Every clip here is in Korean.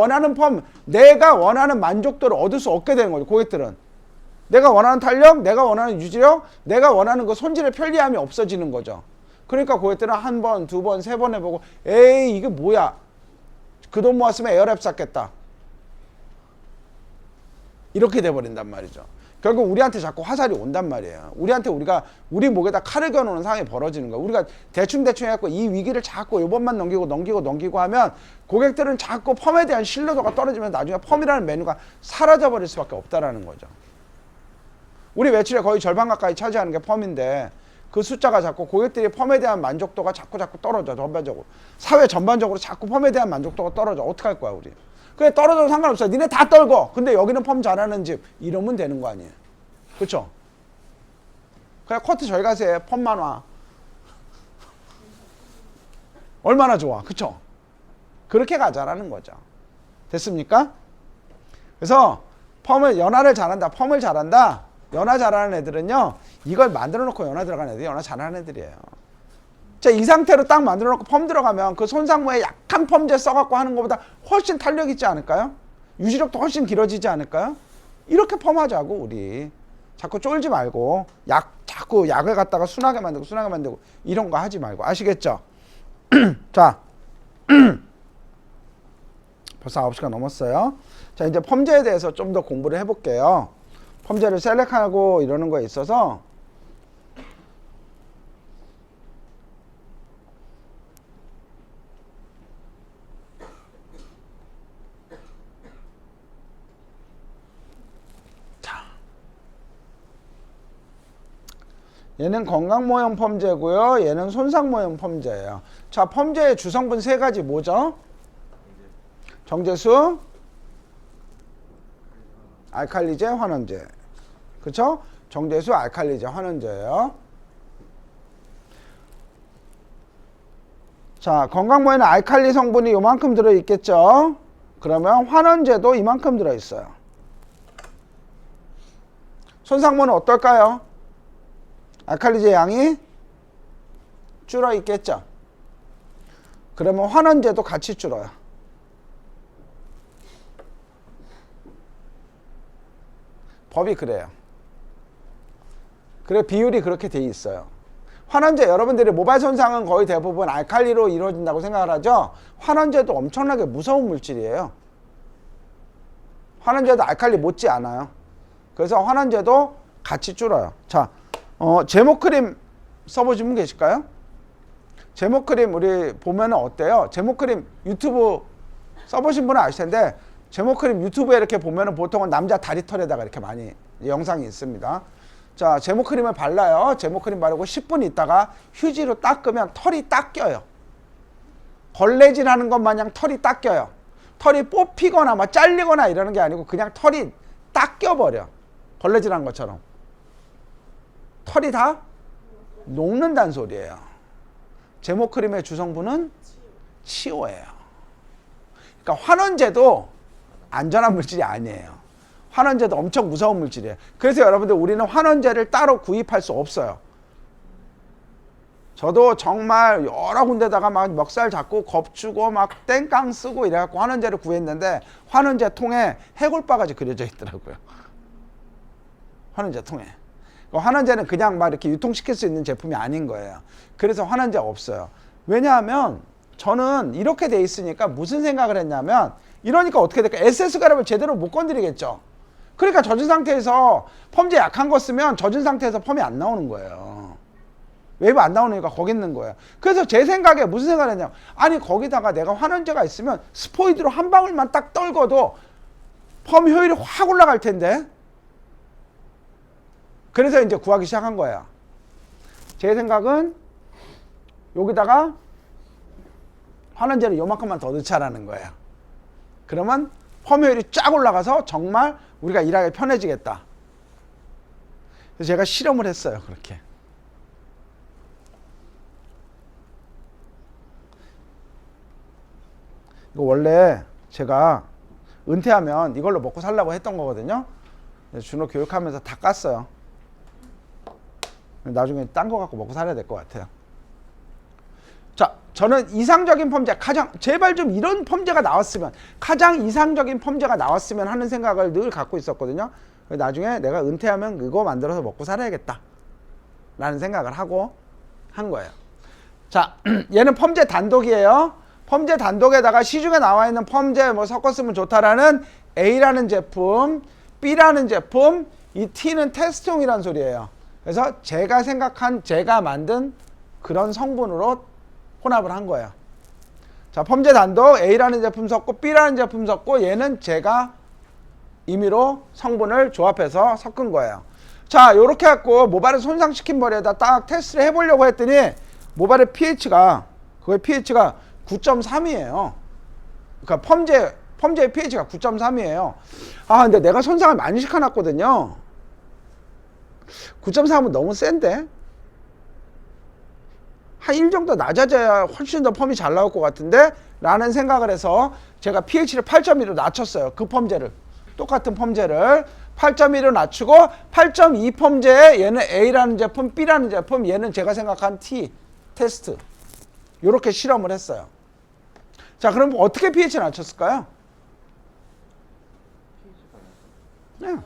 원하는 펌, 내가 원하는 만족도를 얻을 수 없게 되는 거죠. 고객들은. 내가 원하는 탄력, 내가 원하는 유지력, 내가 원하는 그 손질의 편리함이 없어지는 거죠. 그러니까 고객들은 한 번, 두 번, 세 번 해보고 에이 이게 뭐야. 그 돈 모았으면 에어랩 샀겠다. 이렇게 돼버린단 말이죠. 결국 우리한테 자꾸 화살이 온단 말이에요. 우리 목에다 칼을 겨누는 상황이 벌어지는 거예요. 우리가 대충 해갖고 이 위기를 자꾸 요번만 넘기고 하면 고객들은 자꾸 펌에 대한 신뢰도가 떨어지면 나중에 펌이라는 메뉴가 사라져버릴 수밖에 없다라는 거죠. 우리 매출의 거의 절반 가까이 차지하는 게 펌인데 그 숫자가 자꾸 고객들이 펌에 대한 만족도가 자꾸 떨어져. 전반적으로. 사회 전반적으로 자꾸 펌에 대한 만족도가 떨어져. 어떡할 거야 우리. 그래 떨어져도 상관없어요. 니네 다 떨고. 근데 여기는 펌 잘하는 집. 이러면 되는 거 아니에요. 그쵸? 그래 커트 저희 가세요. 펌만 와. 얼마나 좋아. 그쵸? 그렇게 가자라는 거죠. 됐습니까? 그래서 연화를 잘한다. 펌을 잘한다. 연화 잘하는 애들은요. 이걸 만들어 놓고 연화 들어가는 애들이 연화 잘하는 애들이에요. 자, 이 상태로 딱 만들어 놓고 펌 들어가면 그 손상모에 약한 펌제 써갖고 하는 것보다 훨씬 탄력 있지 않을까요? 유지력도 훨씬 길어지지 않을까요? 이렇게 펌하자고 우리. 자꾸 쫄지 말고 자꾸 약을 갖다가 순하게 만들고 이런 거 하지 말고. 아시겠죠? 자, 벌써 9시간 넘었어요. 자, 이제 펌제에 대해서 좀 더 공부를 해볼게요. 펌제를 셀렉하고 이러는 거에 있어서 얘는 건강모형 펌제고요. 얘는 손상모형 펌제예요. 자, 펌제의 주성분 세 가지 뭐죠? 정제수, 알칼리제, 환원제. 그쵸? 정제수, 알칼리제, 환원제예요. 자, 건강모에는 알칼리 성분이 요만큼 들어있겠죠? 그러면 환원제도 이만큼 들어있어요. 손상모는 어떨까요? 알칼리제 양이 줄어 있겠죠? 그러면 환원제도 같이 줄어요. 법이 그래요. 그래 비율이 그렇게 돼 있어요. 환원제 여러분들이 모발 손상은 거의 대부분 알칼리로 이루어진다고 생각을 하죠. 환원제도 엄청나게 무서운 물질이에요. 환원제도 알칼리 못지 않아요. 그래서 환원제도 같이 줄어요. 자, 제모크림 써보신 분 계실까요? 제모크림 우리 보면은 어때요? 제모크림 유튜브 써보신 분은 아실 텐데 제모크림 유튜브에 이렇게 보면은 보통은 남자 다리털에다가 이렇게 많이 영상이 있습니다. 자, 제모크림을 발라요. 제모크림 바르고 10분 있다가 휴지로 닦으면 털이 딱 껴요. 걸레질 하는 것 마냥 털이 딱 껴요. 털이 뽑히거나 막 잘리거나 이러는 게 아니고 그냥 털이 딱 껴버려. 걸레질 한 것처럼. 털이 다 녹는다는 소리예요. 제모크림의 주성분은 치오예요. 그러니까 환원제도 안전한 물질이 아니에요. 환원제도 엄청 무서운 물질이에요. 그래서 여러분들 우리는 환원제를 따로 구입할 수 없어요. 저도 정말 여러 군데다가 막 멱살 잡고 겁주고 막 땡깡 쓰고 이래갖고 환원제를 구했는데 환원제 통에 해골바가지 그려져 있더라고요. 환원제 통에. 환원제는 그냥 막 이렇게 유통시킬 수 있는 제품이 아닌 거예요. 그래서 환원제가 없어요. 왜냐하면 저는 이렇게 돼 있으니까 무슨 생각을 했냐면 이러니까 어떻게 될까? SS가랩을 제대로 못 건드리겠죠. 그러니까 젖은 상태에서 펌제 약한 거 쓰면 젖은 상태에서 펌이 안 나오는 거예요. 웨이브 안 나오니까 거기 있는 거예요. 그래서 제 생각에 무슨 생각을 했냐면 아니 거기다가 내가 환원제가 있으면 스포이드로 한 방울만 딱 떨궈도 펌 효율이 확 올라갈 텐데. 그래서 이제 구하기 시작한 거예요. 제 생각은 여기다가 환원제를 요만큼만 더 넣자라는 거예요. 그러면 펌 효율이 쫙 올라가서 정말 우리가 일하기 편해지겠다. 그래서 제가 실험을 했어요. 그렇게. 이거 원래 제가 은퇴하면 이걸로 먹고 살려고 했던 거거든요. 준호 교육하면서 다 깠어요. 나중에 딴 거 갖고 먹고 살아야 될 것 같아요. 자, 저는 이상적인 펌제, 가장 제발 좀 이런 펌제가 나왔으면, 가장 이상적인 펌제가 나왔으면 하는 생각을 늘 갖고 있었거든요. 나중에 내가 은퇴하면 이거 만들어서 먹고 살아야겠다 라는 생각을 하고 한 거예요. 자, 얘는 펌제 단독이에요. 펌제 단독에다가 시중에 나와 있는 펌제 뭐 섞어 쓰면 좋다라는 A라는 제품, B라는 제품, 이 T는 테스트용이라는 소리예요. 그래서 제가 생각한, 제가 만든 그런 성분으로 혼합을 한 거예요. 자, 펌제 단독 A라는 제품 섞고 B라는 제품 섞고 얘는 제가 임의로 성분을 조합해서 섞은 거예요. 자, 요렇게 해갖고 모발을 손상시킨 머리에다 딱 테스트를 해보려고 했더니 모발의 pH가, 그의 pH가 9.3이에요. 그러니까 펌제의 pH가 9.3이에요. 아, 근데 내가 손상을 많이 시켜놨거든요. 9.3은 너무 센데? 한 1 정도 낮아져야 훨씬 더 펌이 잘 나올 것 같은데? 라는 생각을 해서 제가 pH를 8.2로 낮췄어요. 그 펌제를. 똑같은 펌제를 8.2로 낮추고 8.2 펌제에 얘는 A라는 제품, B라는 제품, 얘는 제가 생각한 T, 테스트. 이렇게 실험을 했어요. 자, 그럼 어떻게 pH를 낮췄을까요? 네.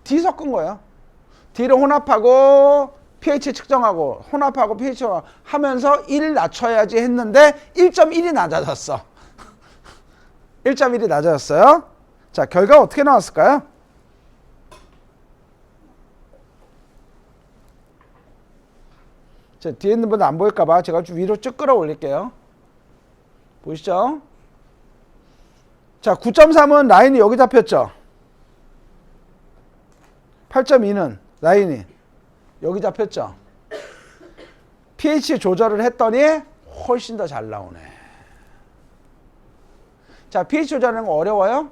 D 섞은 거예요. D를 혼합하고 pH 측정하고 혼합하고 pH 하면서 1 낮춰야지 했는데 1.1이 낮아졌어. 1.1이 낮아졌어요. 자, 결과가 어떻게 나왔을까요? 자, 뒤에 있는 분들 안 보일까봐 제가 위로 쭉 끌어올릴게요. 보이시죠? 자, 9.3은 라인이 여기 잡혔죠? 8.2는 라인이 여기 잡혔죠? pH 조절을 했더니 훨씬 더 잘 나오네. 자, pH 조절하는 거 어려워요?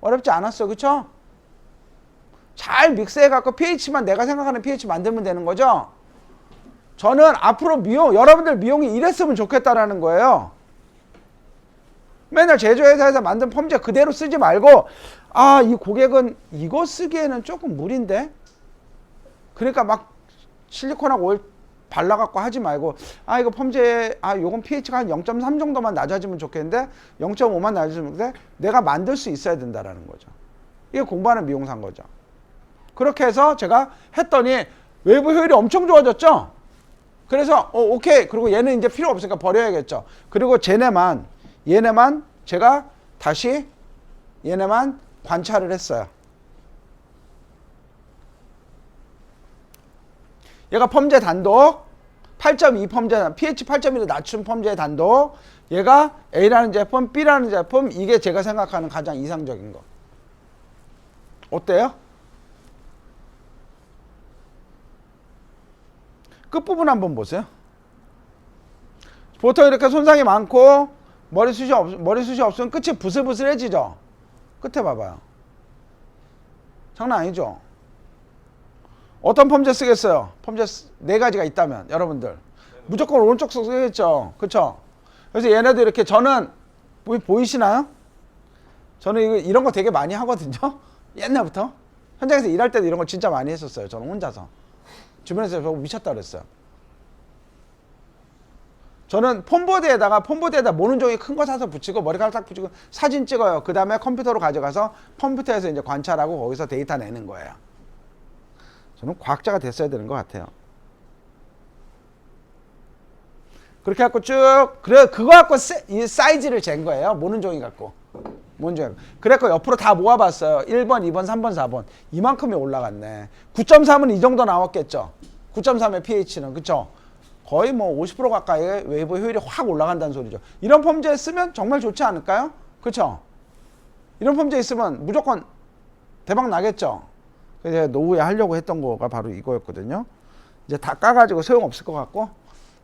어렵지 않았어, 그쵸? 잘 믹스해갖고 pH만 내가 생각하는 pH 만들면 되는 거죠? 저는 앞으로 여러분들 미용이 이랬으면 좋겠다라는 거예요. 맨날 제조회사에서 만든 펌제 그대로 쓰지 말고, 아, 이 고객은 이거 쓰기에는 조금 무리인데? 그러니까 막 실리콘하고 오일 발라갖고 하지 말고, 아, 이거 펌제, 아, 요건 pH가 한 0.3 정도만 낮아지면 좋겠는데, 0.5만 낮아지면 좋겠는데, 내가 만들 수 있어야 된다라는 거죠. 이게 공부하는 미용사인 거죠. 그렇게 해서 제가 했더니 외부 효율이 엄청 좋아졌죠? 그래서, 오케이. 그리고 얘는 이제 필요 없으니까 버려야겠죠. 그리고 얘네만 제가 다시 얘네만 관찰을 했어요. 얘가 펌제 단독 8.2 펌제, pH 8.1을 낮춘 펌제 단독, 얘가 A라는 제품, B라는 제품, 이게 제가 생각하는 가장 이상적인 거. 어때요? 끝부분 한번 보세요. 보통 이렇게 손상이 많고 머리숱이 없으면 끝이 부슬부슬해지죠? 끝에 봐봐요. 장난 아니죠? 어떤 펌제 쓰겠어요? 펌제 4가지가 있다면 여러분들 무조건 오른쪽 쓰겠죠? 그쵸? 그래서 얘네도 이렇게, 저는 보이시나요? 저는 이런 거 되게 많이 하거든요. 옛날부터 현장에서 일할 때도 이런 거 진짜 많이 했었어요. 저는 혼자서. 주변에서 보고 미쳤다 그랬어요. 저는 폼보드에다 모는 종이 큰 거 사서 붙이고 머리카락 딱 붙이고 사진 찍어요. 그 다음에 컴퓨터로 가져가서 컴퓨터에서 이제 관찰하고 거기서 데이터 내는 거예요. 저는 과학자가 됐어야 되는 것 같아요. 그렇게 갖고 그거 갖고 이 사이즈를 잰 거예요. 모는 종이 갖고. 그래갖고 옆으로 다 모아봤어요. 1번, 2번, 3번, 4번. 이만큼이 올라갔네. 9.3은 이 정도 나왔겠죠. 9.3의 pH는, 그쵸? 거의 뭐 50% 가까이 외부 효율이 확 올라간다는 소리죠. 이런 펌제 쓰면 정말 좋지 않을까요? 그쵸? 이런 펌제 있으면 무조건 대박 나겠죠? 그래서 노후에 하려고 했던 거가 바로 이거였거든요. 이제 다 까가지고 소용없을 것 같고,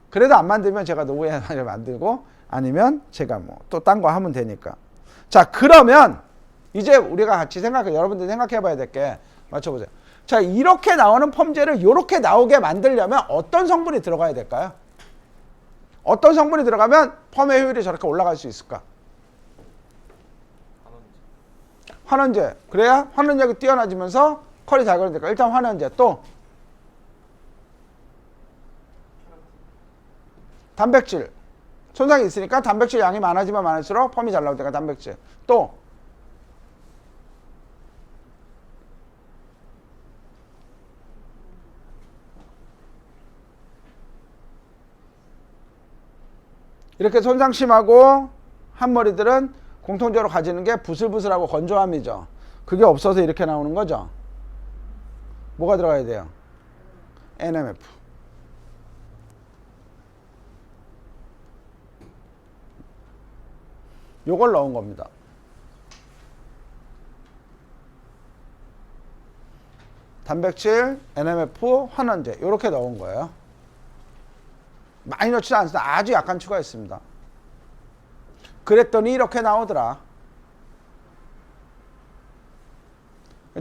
그래도 안 만들면 제가 노후에 만들고, 아니면 제가 뭐 또 딴 거 하면 되니까. 자, 그러면 이제 우리가 같이 여러분들이 생각해 봐야 될 게, 맞춰보세요. 자, 이렇게 나오는 펌제를 이렇게 나오게 만들려면 어떤 성분이 들어가야 될까요? 어떤 성분이 들어가면 펌의 효율이 저렇게 올라갈 수 있을까? 환원제. 그래야 환원력이 뛰어나지면서 컬이 잘 걸리니까. 일단 환원제. 또 단백질. 손상이 있으니까 단백질 양이 많아지면 많을수록 펌이 잘 나올 때가 단백질. 또 이렇게 손상 심하고 한 머리들은 공통적으로 가지는 게 부슬부슬하고 건조함이죠. 그게 없어서 이렇게 나오는 거죠. 뭐가 들어가야 돼요? NMF. 요걸 넣은 겁니다. 단백질, NMF, 환원제 이렇게 넣은 거예요. 많이 넣지도 않습니다. 아주 약간 추가했습니다. 그랬더니 이렇게 나오더라.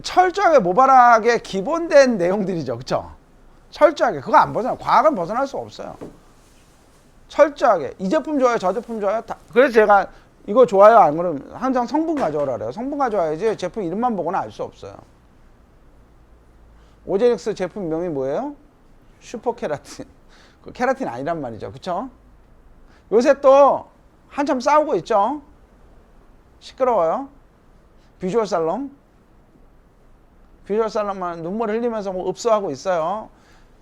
철저하게 모발하게 기본된 내용들이죠. 그쵸? 철저하게. 그거 안 벗어나. 과학은 벗어날 수 없어요. 철저하게. 이 제품 좋아요? 저 제품 좋아요? 다. 그래서 제가 이거 좋아요? 안 그러면 항상 성분 가져오라 그래요. 성분 가져와야지 제품 이름만 보고는 알 수 없어요. 오제닉스 제품 명이 뭐예요? 슈퍼케라틴. 그 케라틴 아니란 말이죠. 그쵸? 요새 또 한참 싸우고 있죠? 시끄러워요. 비주얼 살롱. 비주얼 살롱만 눈물 흘리면서 뭐 읍소하고 있어요.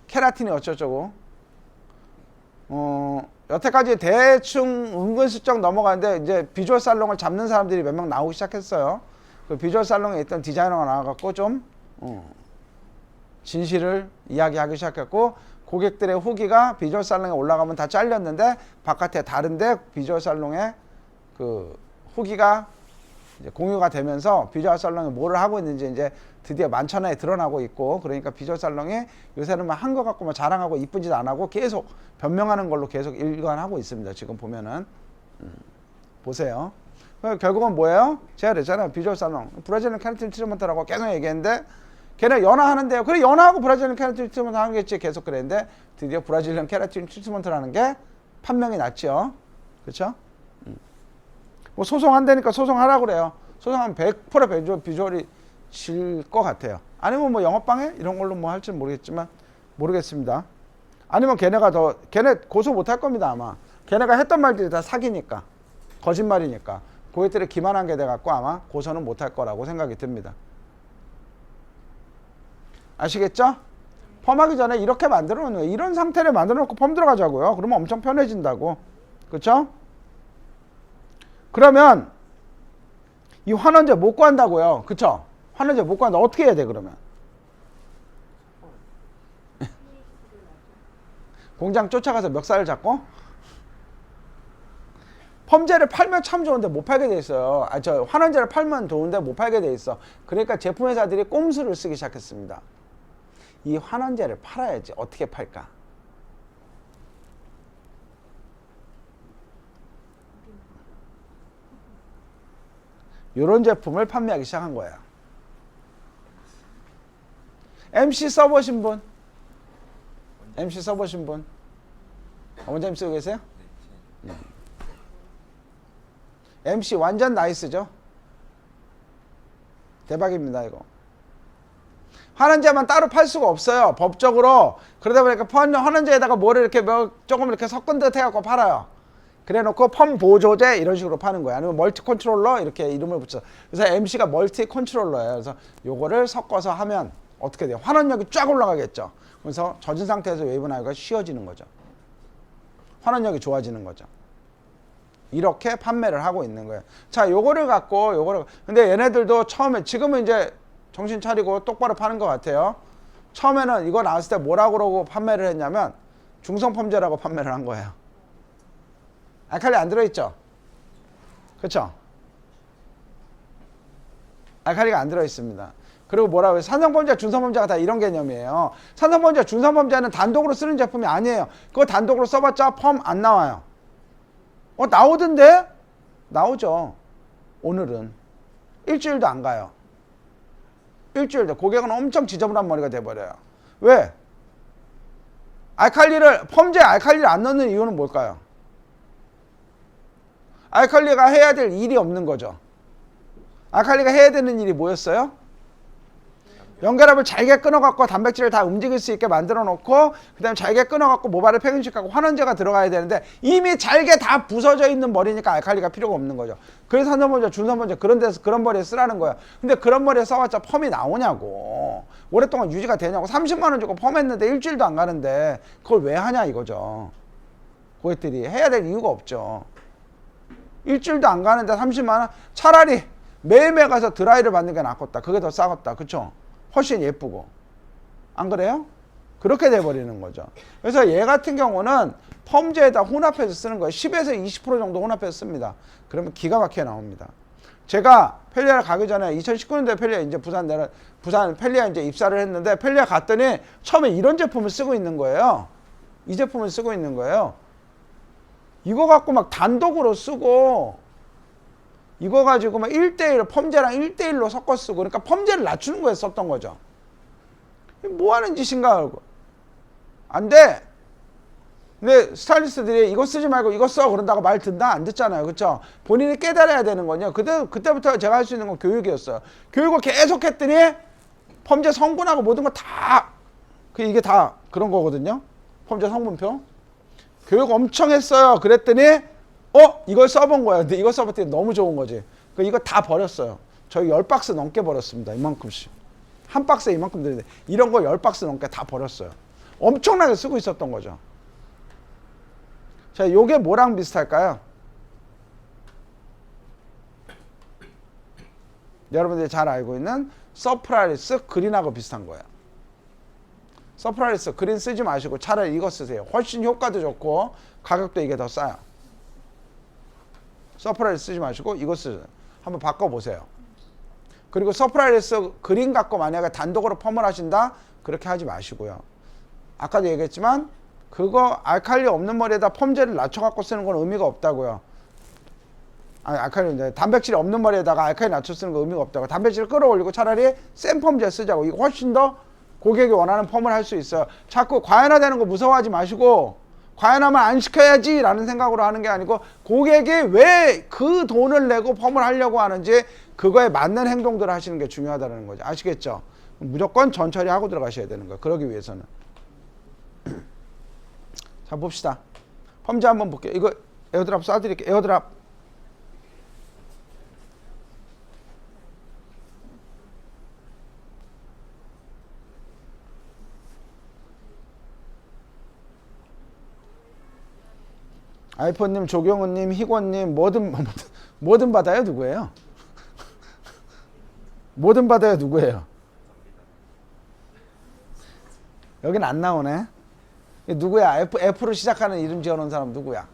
케라틴이 어쩌고저쩌고. 여태까지 대충 은근슬쩍 넘어가는데 이제 비주얼 살롱을 잡는 사람들이 몇 명 나오기 시작했어요. 그 비주얼 살롱에 있던 디자이너가 나와갖고 좀 진실을 이야기하기 시작했고, 고객들의 후기가 비주얼 살롱에 올라가면 다 잘렸는데 바깥에 다른데 비주얼 살롱에 그 후기가 이제 공유가 되면서 비주얼 살롱이 뭐를 하고 있는지 이제 드디어 만천하에 드러나고 있고, 그러니까 비주얼 살롱이 요새는 막 한 거 갖고 뭐 자랑하고 이쁜 짓 안 하고 계속 변명하는 걸로 계속 일관하고 있습니다. 지금 보면은 보세요. 결국은 뭐예요? 제가 그랬잖아요. 비주얼 살롱 브라질리언 케라틴 트리트먼트라고 계속 얘기했는데 걔네 연화하는데요. 그래, 연화하고 브라질리언 케라틴 트리트먼트 하는 게 계속 그랬는데 드디어 브라질리언 케라틴 트리트먼트라는 게 판명이 났죠. 그렇죠? 뭐 소송한다니까 소송하라고 그래요. 소송하면 100% 비주얼이 질 것 같아요. 아니면 뭐 영업방해 이런 걸로 뭐 할지 모르겠습니다. 아니면 걔네 고소 못 할 겁니다. 아마 걔네가 했던 말들이 다 사기니까, 거짓말이니까 고객들이 기만한 게 돼 갖고 아마 고소는 못 할 거라고 생각이 듭니다. 아시겠죠? 펌하기 전에 이렇게 만들어 놓는 거예요. 이런 상태를 만들어 놓고 펌 들어가자고요. 그러면 엄청 편해진다고. 그렇죠? 그러면 이 환원제 못 구한다고요. 그쵸? 환원제 못 구한다. 어떻게 해야 돼 그러면? 공장 쫓아가서 멱살을 잡고? 펌제를 팔면 참 좋은데 못 팔게 돼 있어요. 환원제를 팔면 좋은데 못 팔게 돼 있어. 그러니까 제품회사들이 꼼수를 쓰기 시작했습니다. 이 환원제를 팔아야지. 어떻게 팔까? 이런 제품을 판매하기 시작한 거예요. MC 써보신 분? MC 써보신 분? 원장님 쓰고 계세요? 네. MC 완전 나이스죠? 대박입니다 이거. 환원제만 따로 팔 수가 없어요 법적으로. 그러다 보니까 환원제에다가 뭐를 이렇게 조금 이렇게 섞은 듯 해갖고 팔아요. 그래 놓고 펌 보조제 이런 식으로 파는 거예요. 아니면 멀티 컨트롤러 이렇게 이름을 붙여. 그래서 MC가 멀티 컨트롤러예요. 그래서 요거를 섞어서 하면 어떻게 돼요? 환원력이 쫙 올라가겠죠. 그래서 젖은 상태에서 웨이브 나이가 쉬어지는 거죠. 환원력이 좋아지는 거죠. 이렇게 판매를 하고 있는 거예요. 자, 요거를 근데 얘네들도 처음에, 지금은 이제 정신 차리고 똑바로 파는 것 같아요. 처음에는 이거 나왔을 때 뭐라고 그러고 판매를 했냐면 중성펌제라고 판매를 한 거예요. 알칼리 안 들어있죠? 그렇죠? 알칼리가 안 들어있습니다. 그리고 뭐라고 해요? 산성펌제, 중성펌제가 다 이런 개념이에요. 산성펌제, 중성펌제는 단독으로 쓰는 제품이 아니에요. 그거 단독으로 써봤자 펌 안 나와요. 나오던데? 나오죠. 오늘은 일주일도 안 가요. 일주일도. 고객은 엄청 지저분한 머리가 돼버려요. 왜? 펌제에 알칼리를 안 넣는 이유는 뭘까요? 알칼리가 해야 될 일이 없는 거죠. 알칼리가 해야 되는 일이 뭐였어요? 연결압을 잘게 끊어갖고 단백질을 다 움직일 수 있게 만들어 놓고 그 다음에 잘게 끊어갖고 모발을 폐균식하고 환원제가 들어가야 되는데 이미 잘게 다 부서져 있는 머리니까 알칼리가 필요가 없는 거죠. 그래서 산성본제, 준성본제 그런 데서 그런 머리에 쓰라는 거예요. 근데 그런 머리에 써봤자 펌이 나오냐고. 오랫동안 유지가 되냐고. 30만 원 주고 펌했는데 일주일도 안 가는데 그걸 왜 하냐 이거죠. 고객들이 해야 될 이유가 없죠. 일주일도 안 가는데 30만 원? 차라리 매일매일 가서 드라이를 받는 게 낫겠다. 그게 더 싸겠다. 그쵸? 훨씬 예쁘고. 안 그래요? 그렇게 돼버리는 거죠. 그래서 얘 같은 경우는 펌제에다 혼합해서 쓰는 거예요. 10에서 20% 정도 혼합해서 씁니다. 그러면 기가 막히게 나옵니다. 제가 펠리아 가기 전에 2019년도에 펠리아 이제 부산 펠리아 이제 입사를 했는데 펠리아 갔더니 처음에 이런 제품을 쓰고 있는 거예요. 이 제품을 쓰고 있는 거예요. 이거 갖고 막 단독으로 쓰고 이거 가지고 막 1대1 펌제랑 1대1로 섞어 쓰고 그러니까 펌제를 낮추는 거에 썼던 거죠. 뭐 하는 짓인가 하고 안 돼. 근데 스타일리스트들이 이거 쓰지 말고 이거 써 그런다고 말 듣나? 안 듣잖아요. 그쵸? 본인이 깨달아야 되는 거냐. 그때부터 제가 할 수 있는 건 교육이었어요. 교육을 계속 했더니 펌제 성분하고 모든 거 다 이게 다 그런 거거든요. 펌제 성분표. 교육 엄청 했어요. 그랬더니 이걸 써본 거야. 근데 이거 써봤더니 너무 좋은 거지. 이거 다 버렸어요. 저희 10박스 넘게 버렸습니다. 이만큼씩. 한 박스에 이만큼 드는데 이런 거 10박스 넘게 다 버렸어요. 엄청나게 쓰고 있었던 거죠. 자, 요게 뭐랑 비슷할까요? 여러분들이 잘 알고 있는 서프라리스 그린하고 비슷한 거예요. 서프라리스 그린 쓰지 마시고 차라리 이거 쓰세요. 훨씬 효과도 좋고 가격도 이게 더 싸요. 서프라리스 쓰지 마시고 이거 쓰세요. 한번 바꿔보세요. 그리고 서프라리스 그린 갖고 만약에 단독으로 펌을 하신다? 그렇게 하지 마시고요. 아까도 얘기했지만 그거 알칼리 없는 머리에다 펌제를 낮춰갖고 쓰는 건 의미가 없다고요. 알칼리 단백질이 없는 머리에다가 알칼리 낮춰 쓰는 건 의미가 없다고. 단백질을 끌어올리고 차라리 센 펌제 쓰자고. 이거 훨씬 더 고객이 원하는 펌을 할 수 있어요. 자꾸 과연화되는 거 무서워하지 마시고 과연하면 안 시켜야지 라는 생각으로 하는 게 아니고 고객이 왜 그 돈을 내고 펌을 하려고 하는지 그거에 맞는 행동들을 하시는 게 중요하다는 거죠. 아시겠죠? 무조건 전처리 하고 들어가셔야 되는 거예요. 그러기 위해서는. 자, 봅시다. 펌제 한번 볼게요. 이거 에어드랍 쏴드릴게요. 에어드랍. 아이폰님, 조경은님, 희권님 뭐든 받아요? 누구예요? 뭐든 받아요? 누구예요? 여긴 안 나오네. 누구야? F로 시작하는 이름 지어놓은 사람 누구야?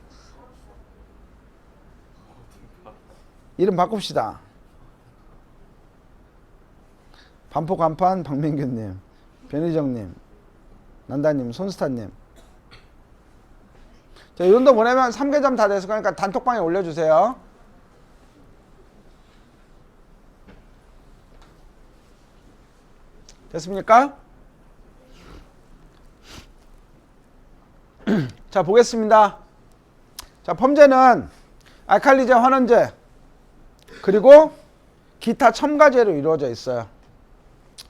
이름 바꿉시다. 반포 간판 박민규님, 변희정님, 난다님, 손스타님. 자, 이 정도 보내면 3개점 다 됐을 거니까 단톡방에 올려주세요. 됐습니까? 자, 보겠습니다. 자, 펌제는 알칼리제, 환원제 그리고 기타 첨가제로 이루어져 있어요.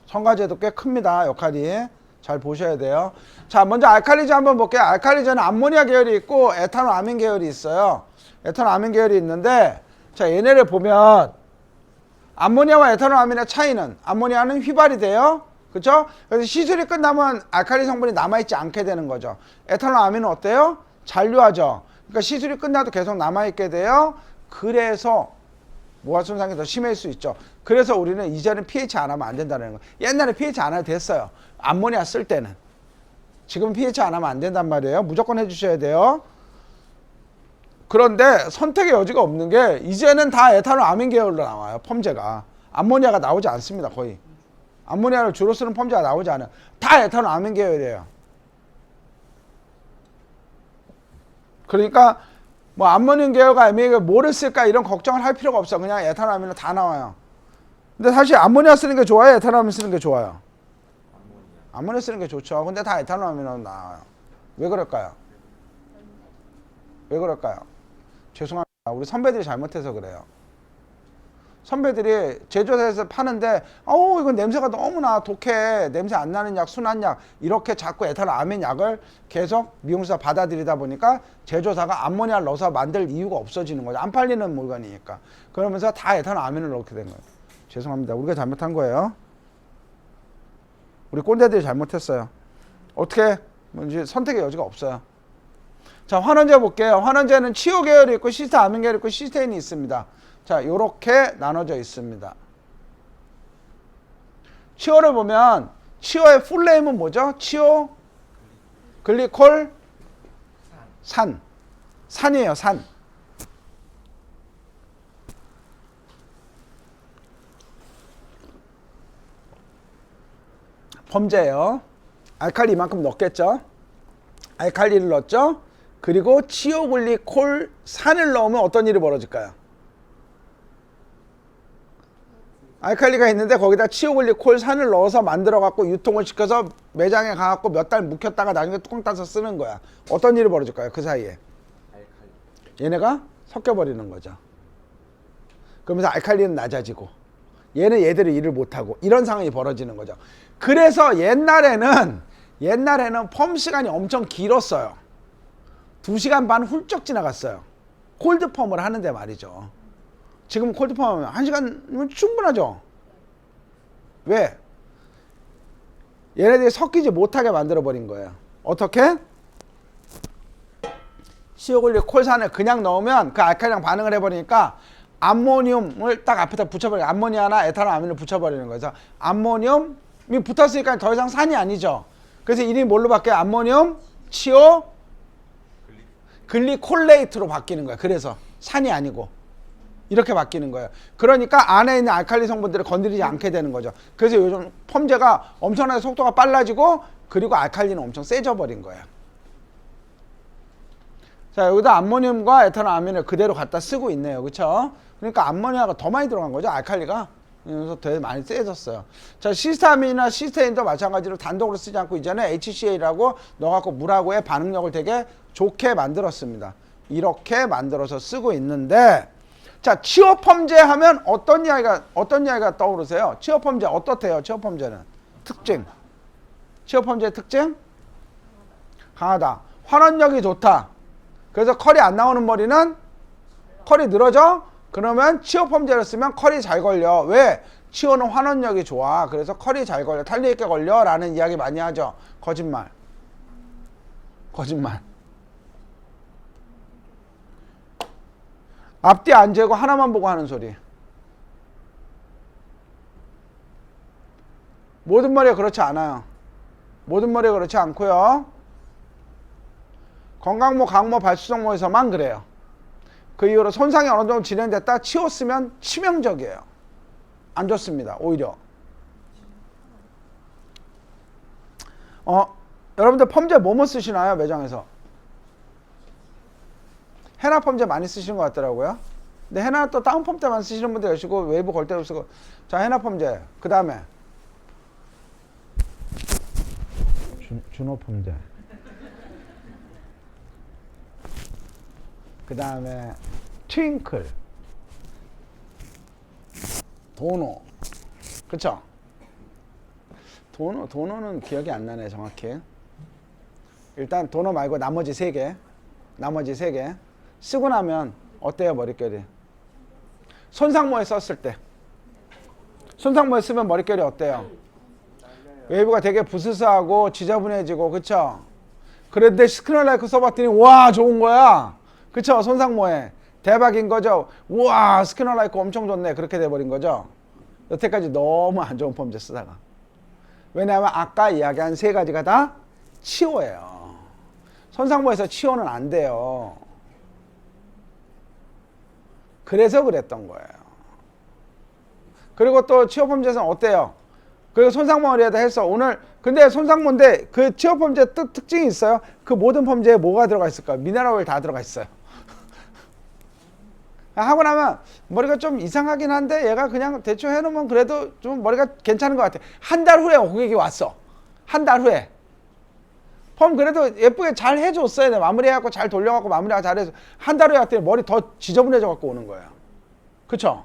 첨가제도 꽤 큽니다. 역할이. 잘 보셔야 돼요. 자, 먼저 알칼리제 한번 볼게요. 알칼리제는 암모니아 계열이 있고 에탄올 아민 계열이 있어요. 에탄올 아민 계열이 있는데 자, 얘네를 보면 암모니아와 에탄올 아민의 차이는 암모니아는 휘발이 돼요. 그렇죠? 그래서 시술이 끝나면 알칼리 성분이 남아있지 않게 되는 거죠. 에탄올 아민은 어때요? 잔류하죠. 그러니까 시술이 끝나도 계속 남아있게 돼요. 그래서 모화 손상이 더 심해질 수 있죠. 그래서 우리는 이제는 pH 안 하면 안 된다는 거예요. 옛날에 pH 안 해도 됐어요. 암모니아 쓸 때는. 지금 pH 안 하면 안 된단 말이에요. 무조건 해주셔야 돼요. 그런데 선택의 여지가 없는 게 이제는 다 에탄올 아민 계열로 나와요. 펌제가. 암모니아가 나오지 않습니다. 거의. 암모니아를 주로 쓰는 펌제가 나오지 않아요. 다 에탄올 아민 계열이에요. 그러니까 뭐 암모늄 계열과 MEA가 뭐를 쓸까 이런 걱정을 할 필요가 없어. 그냥 에탄올 아민은 다 나와요. 근데 사실 암모니아 쓰는 게 좋아요? 에탄올 아민 쓰는 게 좋아요? 암모니아 쓰는 게 좋죠. 근데 다 에탄올 아민은 나와요. 왜 그럴까요? 왜 그럴까요? 죄송합니다. 우리 선배들이 잘못해서 그래요. 선배들이 제조사에서 파는데 어우 이건 냄새가 너무나 독해, 냄새 안 나는 약, 순한 약 이렇게 자꾸 에탄아민 약을 계속 미용사 받아들이다 보니까 제조사가 암모니아를 넣어서 만들 이유가 없어지는 거죠. 안 팔리는 물건이니까. 그러면서 다 에탄아민을 넣게 된 거예요. 죄송합니다. 우리가 잘못한 거예요. 우리 꼰대들이 잘못했어요. 어떻게 뭔지 선택의 여지가 없어요. 자, 환원제 볼게요. 환원제는 치오 계열이 있고 시스타아민 계열이 있고 시스테인이 있습니다. 자, 요렇게 나눠져 있습니다. 치오를 보면 치오의 풀네임은 뭐죠? 치오 글리콜 산이에요. 산. 범죄예요. 알칼리 이만큼 넣겠죠. 알칼리를 넣었죠. 그리고 치오글리콜 산을 넣으면 어떤 일이 벌어질까요? 알칼리가 있는데 거기다 치오글리콜 산을 넣어서 만들어 갖고 유통을 시켜서 매장에 가갖고 몇 달 묵혔다가 나중에 뚜껑 따서 쓰는 거야. 어떤 일이 벌어질까요? 그 사이에 얘네가 섞여 버리는 거죠. 그러면서 알칼리는 낮아지고 얘들이 일을 못하고 이런 상황이 벌어지는 거죠. 그래서 옛날에는 펌 시간이 엄청 길었어요. 2시간 반 훌쩍 지나갔어요. 콜드 펌을 하는데 말이죠. 지금 콜드 펌 하면 1시간이면 충분하죠. 왜? 얘네들이 섞이지 못하게 만들어 버린 거예요. 어떻게? 치오글리콜산을 그냥 넣으면 그 알칼리랑 반응을 해버리니까 암모늄을 딱 앞에다 붙여버리고 암모니아나 에탄올아민을 붙여버리는 거예요. 그래서 암모늄이 붙었으니까 더 이상 산이 아니죠. 그래서 이름이 뭘로 바뀌어요? 암모늄 치오 글리콜레이트로 바뀌는 거예요. 그래서 산이 아니고 이렇게 바뀌는 거예요. 그러니까 안에 있는 알칼리 성분들을 건드리지 않게 되는 거죠. 그래서 요즘 펌제가 엄청나게 속도가 빨라지고 그리고 알칼리는 엄청 세져 버린 거예요. 자, 여기다 암모늄과 에탄올아민을 그대로 갖다 쓰고 있네요. 그렇죠? 그러니까 암모니아가 더 많이 들어간 거죠. 알칼리가. 그래서 되게 많이 세졌어요. 자, 시스타민이나 시스테인도 마찬가지로 단독으로 쓰지 않고 이제는 HCA라고 넣어갖고 물하고의 반응력을 되게 좋게 만들었습니다. 이렇게 만들어서 쓰고 있는데, 자, 치오펌제 하면 어떤 이야기가 떠오르세요? 치오펌제 어떻대요? 치오펌제는 특징. 치오펌제의 특징? 강하다. 환원력이 좋다. 그래서 컬이 안 나오는 머리는 컬이 늘어져? 그러면 치오펌제를 쓰면 컬이 잘 걸려. 왜? 치오는 환원력이 좋아. 그래서 컬이 잘 걸려. 탄력 있게 걸려. 라는 이야기 많이 하죠. 거짓말. 앞뒤 안 재고 하나만 보고 하는 소리. 모든 머리가 그렇지 않아요. 모든 머리가 그렇지 않고요. 건강모, 강모, 발수성모에서만 그래요. 그 이후로 손상이 어느 정도 진행됐다 치웠으면 치명적이에요. 안 좋습니다. 오히려. 여러분들 펌제 뭐뭐 쓰시나요? 매장에서. 헤나 펌제 많이 쓰시는 것 같더라고요. 근데 헤나 또 다운 펌 때만 쓰시는 분들 계시고 웨이브 걸 때도 쓰고. 자, 헤나 펌제. 그 다음에 준호 펌제. 그 다음에 트윙클, 도노. 그쵸? 도노는 기억이 안 나네 정확히. 일단 도노 말고 나머지 3개 쓰고 나면 어때요? 머릿결이 손상모에 썼을 때, 손상모에 쓰면 머릿결이 어때요? 웨이브가 되게 부스스하고 지저분해지고, 그쵸? 그런데 스크롤라이크 써봤더니 와 좋은 거야. 그쵸? 손상모에 대박인 거죠. 우와 스캐너라이크 엄청 좋네. 그렇게 돼버린 거죠. 여태까지 너무 안 좋은 펌제 쓰다가. 왜냐하면 아까 이야기한 3가지가 다 치오예요. 손상모에서 치오는 안 돼요. 그래서 그랬던 거예요. 그리고 또 치오 펌제는 어때요? 그리고 손상모에다 했어. 오늘 근데 손상모인데 그 치오 펌제 특징이 있어요. 그 모든 펌제에 뭐가 들어가 있을까요? 미네랄 오일 다 들어가 있어요. 하고 나면 머리가 좀 이상하긴 한데 얘가 그냥 대충 해놓으면 그래도 좀 머리가 괜찮은 것 같아. 한 달 후에 고객이 왔어. 한 달 후에. 펌 그래도 예쁘게 잘 해줬어요. 내가 마무리해갖고 잘 돌려갖고 마무리하고 잘해서 한 달 후에 왔더니 머리 더 지저분해져 갖고 오는 거예요. 그쵸?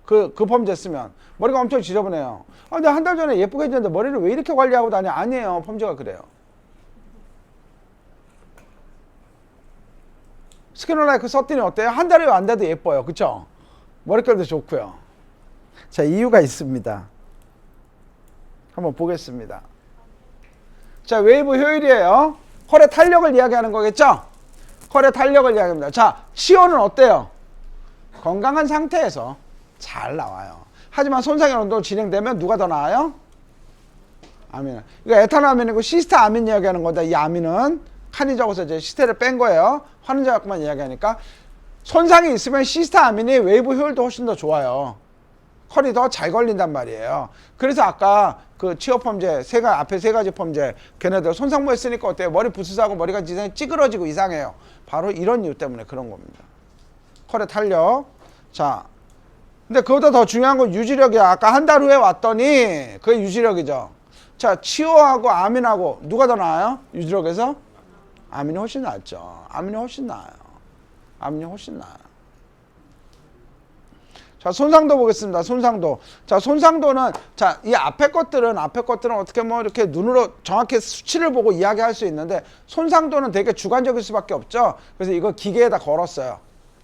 그 펌제 쓰면. 머리가 엄청 지저분해요. 아, 근데 한 달 전에 예쁘게 해줬는데 머리를 왜 이렇게 관리하고 다니? 아니에요. 펌제가 그래요. 스키노라이크 썼더니 어때요? 한 달이 안 돼도 예뻐요. 그쵸? 머릿결도 좋고요. 자, 이유가 있습니다. 한번 보겠습니다. 자, 웨이브 효율이에요. 컬의 탄력을 이야기하는 거겠죠? 컬의 탄력을 이야기합니다. 자, 치오는 어때요? 건강한 상태에서 잘 나와요. 하지만 손상의 온도가 진행되면 누가 더 나아요? 아민. 이거 에탄아민이고 시스타아민 이야기하는 건데, 이 아민은 칸이 적어서 이제 시스테를 뺀 거예요. 환원제 갖고만 이야기하니까. 손상이 있으면 시스타아민이 웨이브 효율도 훨씬 더 좋아요. 컬이 더 잘 걸린단 말이에요. 그래서 아까 그 치어 펌제 앞에 세 가지 펌제 걔네들 손상모에 쓰니까 어때요? 머리 부스스하고 머리가 지상이 찌그러지고 이상해요. 바로 이런 이유 때문에 그런 겁니다. 컬의 탄력. 자, 근데 그보다 더 중요한 건 유지력이야. 아까 한 달 후에 왔더니 그게 유지력이죠. 자, 치오하고 아민하고 누가 더 나아요? 유지력에서? 아민이 훨씬 낫죠. 아민이 훨씬 나아요. 아민이 훨씬 나아요. 자, 손상도 보겠습니다. 손상도. 자, 손상도는, 자, 이 앞에 것들은 어떻게 뭐 이렇게 눈으로 정확히 수치를 보고 이야기할 수 있는데, 손상도는 되게 주관적일 수밖에 없죠. 그래서 이거 기계에다 걸었어요.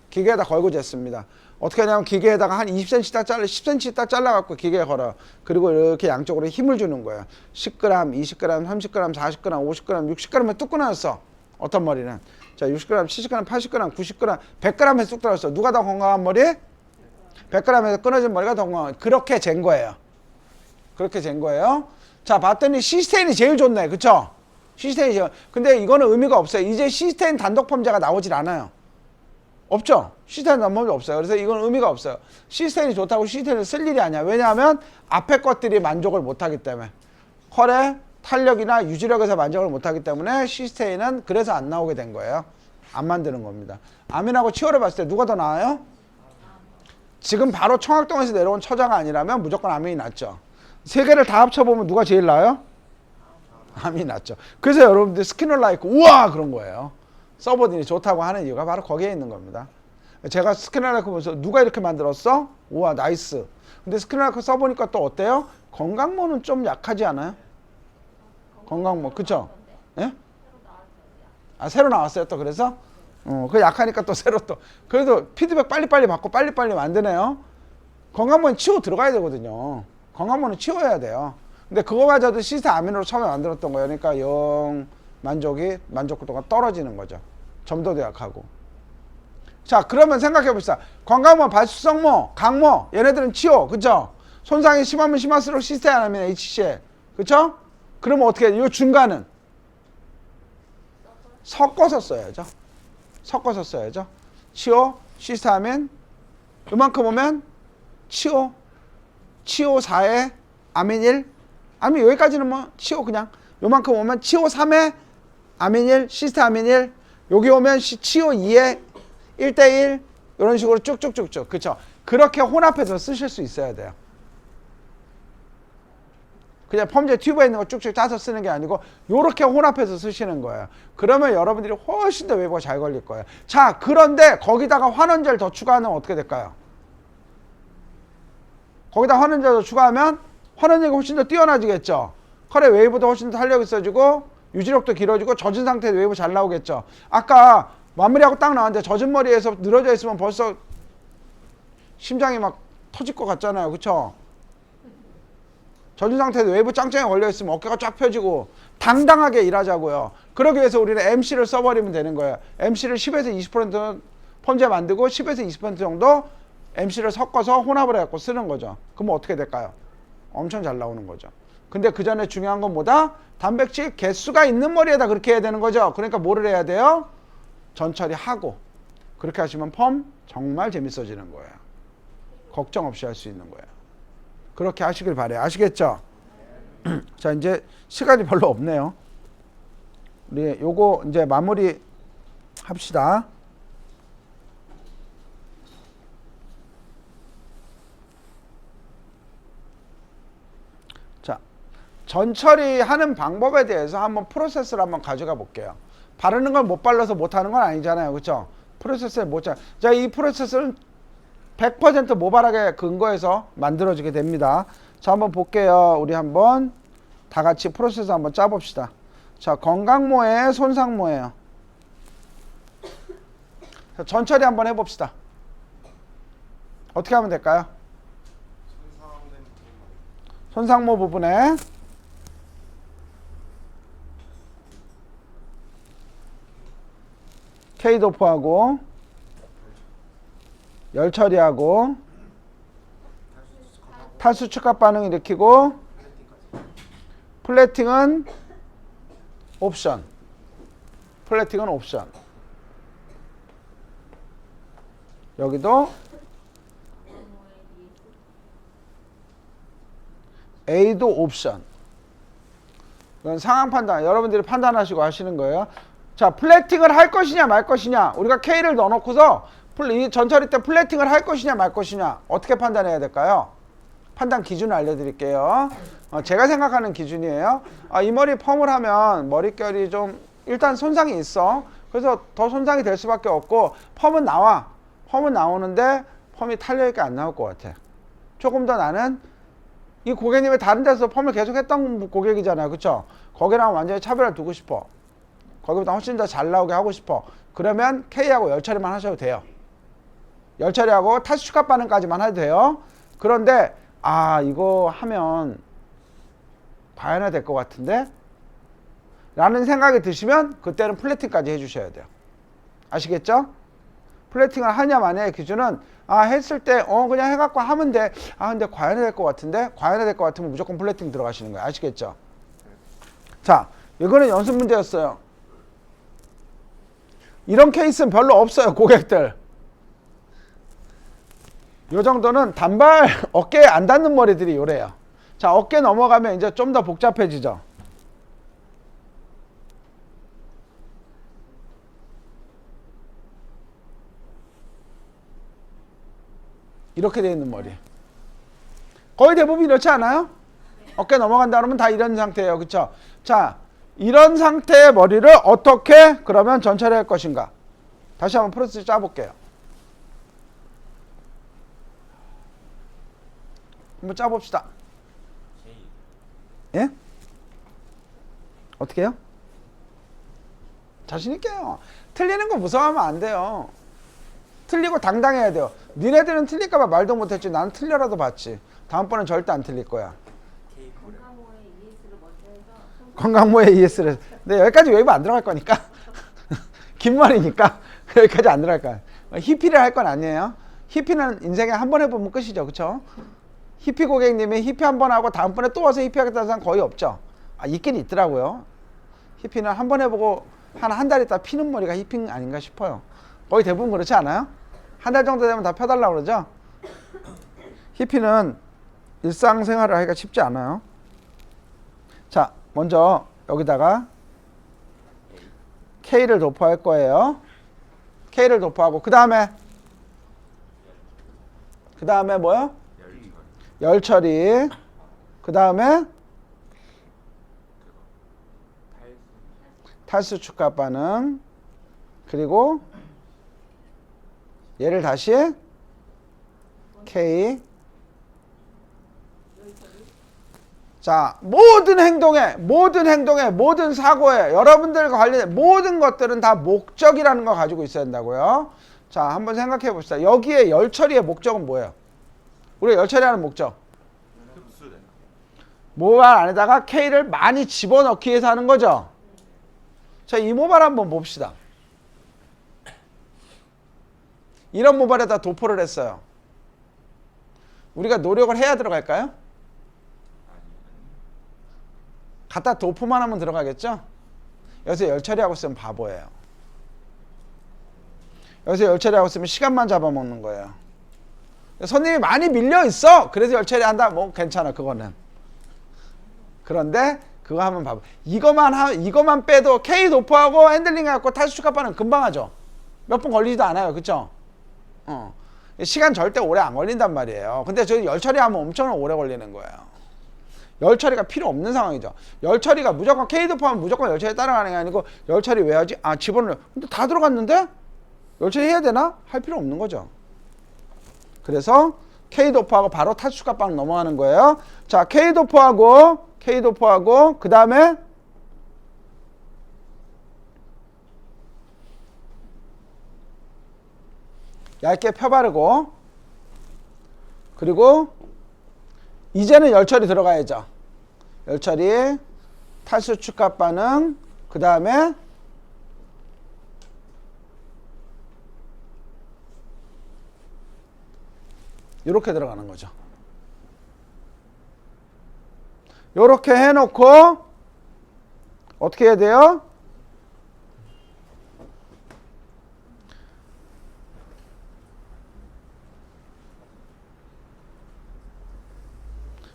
기계에다 걸고 쟀습니다. 어떻게 하냐면 기계에다가 한 20cm 딱 10cm 딱 잘라갖고 기계에 걸어요. 그리고 이렇게 양쪽으로 힘을 주는 거예요. 10g, 20g, 30g, 40g, 50g, 60g에 뚝 끊어졌어. 어떤 머리는. 자, 60g, 70g, 80g, 90g, 100g에 뚝 떨어졌어. 누가 더 건강한 머리? 100g에서 끊어진 머리가 더 건강한. 그렇게 잰 거예요. 그렇게 잰 거예요. 자, 봤더니 시스테인이 제일 좋네. 그쵸? 시스테인이 제일. 근데 이거는 의미가 없어요. 이제 시스테인 단독 펌제가 나오질 않아요. 없죠? 시스테인 단독 펌제 없어요. 그래서 이건 의미가 없어요. 시스테인이 좋다고 시스테인을 쓸 일이 아니야. 왜냐하면 앞에 것들이 만족을 못하기 때문에. 컬의 탄력이나 유지력에서 만족을 못하기 때문에 시스테인은 그래서 안 나오게 된 거예요. 안 만드는 겁니다. 아민하고 치오를 봤을 때 누가 더 나아요? 지금 바로 청학동에서 내려온 처자가 아니라면 무조건 아민이 낫죠. 세 개를 다 합쳐보면 누가 제일 나아요? 아민이 낫죠. 그래서 여러분들 스키널라이크 우와 그런 거예요. 서버딘이 좋다고 하는 이유가 바로 거기에 있는 겁니다. 제가 스키널라이크 보면서 누가 이렇게 만들었어? 우와 나이스. 근데 스키널라이크 써보니까 또 어때요? 건강모는 좀 약하지 않아요? 건강모 그쵸? 예? 아 새로 나왔어요 또 그래서? 그 약하니까 또 새로 또 그래도 피드백 빨리빨리 받고 빨리빨리 만드네요. 건강모는 치워 들어가야 되거든요. 건강모는 치워야 돼요. 근데 그거 가져도 시스템 아민으로 처음에 만들었던 거예요. 그러니까 영 만족도가 떨어지는 거죠. 점도도 약하고. 자 그러면 생각해 봅시다. 건강모, 발수성모, 강모 얘네들은 치워 그쵸? 손상이 심하면 심할수록 시스템 아민 HCl 그쵸? 그러면 어떻게 해요? 이 중간은 섞어서 써야죠. 섞어서 써야죠. 치오, 시스타민, 요만큼 오면 치오 4에 아민 1, 아민 여기까지는 뭐 치오 그냥 요만큼 오면 치오 3에 아민 1, 시스타민 1, 여기 오면 치오 2에 1대1 이런 식으로 쭉쭉쭉쭉 그쵸? 그렇게 혼합해서 쓰실 수 있어야 돼요. 그냥 펌제 튜브에 있는 거 쭉쭉 짜서 쓰는 게 아니고 요렇게 혼합해서 쓰시는 거예요. 그러면 여러분들이 훨씬 더 웨이브가 잘 걸릴 거예요. 자 그런데 거기다가 환원제를 더 추가하면 어떻게 될까요? 거기다 환원제를 더 추가하면 환원제가 훨씬 더 뛰어나지겠죠. 컬의 웨이브도 훨씬 더 탄력이 있어지고 유지력도 길어지고 젖은 상태에서 웨이브 잘 나오겠죠. 아까 마무리하고 딱 나왔는데 젖은 머리에서 늘어져 있으면 벌써 심장이 막 터질 것 같잖아요. 그쵸? 젖은 상태에서 웨이브 짱짱이 걸려있으면 어깨가 쫙 펴지고 당당하게 일하자고요. 그러기 위해서 우리는 MC를 써버리면 되는 거예요. MC를 10에서 20% 펌제 만들고 10에서 20% 정도 MC를 섞어서 혼합을 해갖고 쓰는 거죠. 그러면 어떻게 될까요? 엄청 잘 나오는 거죠. 근데 그 전에 중요한 건 뭐다? 단백질 개수가 있는 머리에다 그렇게 해야 되는 거죠. 그러니까 뭐를 해야 돼요? 전처리하고 그렇게 하시면 펌 정말 재밌어지는 거예요. 걱정 없이 할 수 있는 거예요. 그렇게 하시길 바래요. 아시겠죠? 자 이제 시간이 별로 없네요. 우리 요거 이제 마무리 합시다. 자 전처리 하는 방법에 대해서 한번 프로세스를 한번 가져가 볼게요. 바르는 걸 못 발라서 못 하는 건 아니잖아요. 그렇죠? 프로세스에 못 자. 자, 이 프로세스는 100% 모발하게 근거해서 만들어지게 됩니다. 자, 한번 볼게요. 우리 한번 다 같이 프로세스 한번 짜봅시다. 자, 건강모예요, 손상모예요? 자, 전처리 한번 해봅시다. 어떻게 하면 될까요? 손상모 부분에 K 도포하고 열 처리하고 탈수 축합 반응 일으키고 플래팅은 옵션. 플래팅은 옵션. 여기도 A도 옵션. 이건 상황 판단. 여러분들이 판단하시고 하시는 거예요. 자, 플래팅을 할 것이냐 말 것이냐. 우리가 K를 넣어놓고서 이 전처리 때 플래팅을 할 것이냐 말 것이냐. 어떻게 판단해야 될까요? 판단 기준을 알려드릴게요. 제가 생각하는 기준이에요. 이 머리 펌을 하면 머릿결이 좀 일단 손상이 있어. 그래서 더 손상이 될 수밖에 없고 펌은 나와. 펌은 나오는데 펌이 탄력있게 안 나올 것 같아. 조금 더 나는 이 고객님이 다른 데서 펌을 계속 했던 고객이잖아요. 그쵸? 거기랑 완전히 차별을 두고 싶어. 거기보다 훨씬 더 잘 나오게 하고 싶어. 그러면 K하고 열 처리만 하셔도 돼요. 열 처리하고 탈수 축합 반응까지만 해도 돼요. 그런데 이거 하면 과연해야 될 것 같은데? 라는 생각이 드시면 그때는 플래팅까지 해주셔야 돼요. 아시겠죠? 플래팅을 하냐 마냐의 기준은 했을 때 그냥 해갖고 하면 돼. 근데 과연해야 될 것 같은데? 과연해야 될 것 같으면 무조건 플래팅 들어가시는 거예요. 아시겠죠? 자, 이거는 연습 문제였어요. 이런 케이스는 별로 없어요. 고객들. 요 정도는 단발 어깨에 안 닿는 머리들이 요래요. 자, 어깨 넘어가면 이제 좀 더 복잡해지죠. 이렇게 돼 있는 머리. 거의 대부분 이렇지 않아요? 어깨 넘어간다 그러면 다 이런 상태예요. 그쵸? 자, 이런 상태의 머리를 어떻게 그러면 전처리 할 것인가? 다시 한번 프로세스 짜볼게요. 한번 짜봅시다. 예? 어떻게 해요? 자신 있게요. 틀리는 거 무서워하면 안 돼요. 틀리고 당당해야 돼요. 니네들은 틀릴까봐 말도 못했지. 나는 틀려라도 봤지. 다음번엔 절대 안 틀릴 거야. 건강모에 ES를. 근데 여기까지 웨이브 안 들어갈 거니까. 긴 말이니까 여기까지 안 들어갈 거야. 히피를 할 건 아니에요. 히피는 인생에 한 번 해보면 끝이죠. 그쵸? 히피 고객님이 히피 한 번 하고 다음번에 또 와서 히피 하겠다는 사람 거의 없죠. 있긴 있더라고요. 히피는 한 번 해보고 한 달 있다 피는 머리가 히피 아닌가 싶어요. 거의 대부분 그렇지 않아요? 한 달 정도 되면 다 펴달라고 그러죠? 히피는 일상생활을 하기가 쉽지 않아요. 자, 먼저 여기다가 K를 도포할 거예요. K를 도포하고 그 다음에 뭐요? 열 처리. 그 다음에 탈수 축합 반응. 그리고 얘를 다시 K. 자, 모든 행동에 모든 사고에 여러분들과 관련된 모든 것들은 다 목적이라는 걸 가지고 있어야 된다고요. 자, 한번 생각해 봅시다. 여기에 열 처리의 목적은 뭐예요? 우리가 열 처리하는 목적. 모발 안에다가 K를 많이 집어넣기 위해서 하는 거죠. 자, 이 모발 한번 봅시다. 이런 모발에다 도포를 했어요. 우리가 노력을 해야 들어갈까요? 갖다 도포만 하면 들어가겠죠? 여기서 열 처리하고 있으면 바보예요. 여기서 열 처리하고 있으면 시간만 잡아먹는 거예요. 손님이 많이 밀려 있어. 그래서 열 처리한다. 뭐 괜찮아, 그거는. 그런데 그거 하면 바보. 이거만 빼도 K 도포하고 핸들링 해갖고 탈수 축합하는 금방 하죠. 몇 분 걸리지도 않아요, 그쵸? 시간 절대 오래 안 걸린단 말이에요. 근데 저 열 처리하면 엄청 오래 걸리는 거예요. 열 처리가 필요 없는 상황이죠. 열 처리가 무조건 K 도포하면 무조건 열 처리 따라가는 게 아니고 열 처리 왜 하지? 집어넣어요. 근데 다 들어갔는데 열 처리 해야 되나? 할 필요 없는 거죠. 그래서 K도포하고 바로 타수축합방 넘어가는 거예요. 자, K도포하고 그 다음에 얇게 펴바르고, 그리고 이제는 열처리 들어가야죠. 열처리, 탈수축합 반응, 그 다음에 이렇게 들어가는 거죠. 이렇게 해놓고 어떻게 해야 돼요?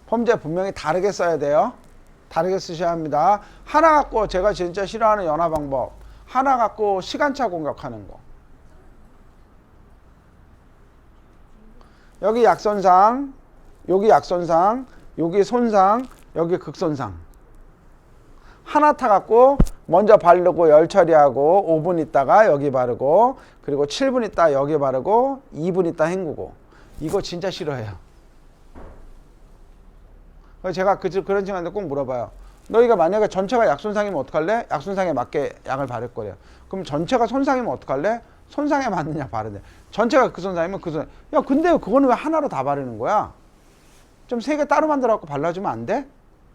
펌제 분명히 다르게 써야 돼요. 다르게 쓰셔야 합니다. 하나 갖고 제가 진짜 싫어하는 연화 방법, 하나 갖고 시간차 공격하는 거. 여기 약손상, 여기 약손상, 여기 손상, 여기 극손상. 하나 타갖고 먼저 바르고 열 처리하고 5분 있다가 여기 바르고, 그리고 7분 있다 여기 바르고 2분 있다 헹구고. 이거 진짜 싫어해요. 제가 그런 친구한테 꼭 물어봐요. 너희가 만약에 전체가 약손상이면 어떡할래? 약손상에 맞게 약을 바를 거래요. 그럼 전체가 손상이면 어떡할래? 손상에 맞는 약 바르네. 전체가 그 손상이면 그 손상. 야, 근데 그거는 왜 하나로 다 바르는 거야? 좀 세 개 따로 만들어갖고 발라주면 안 돼?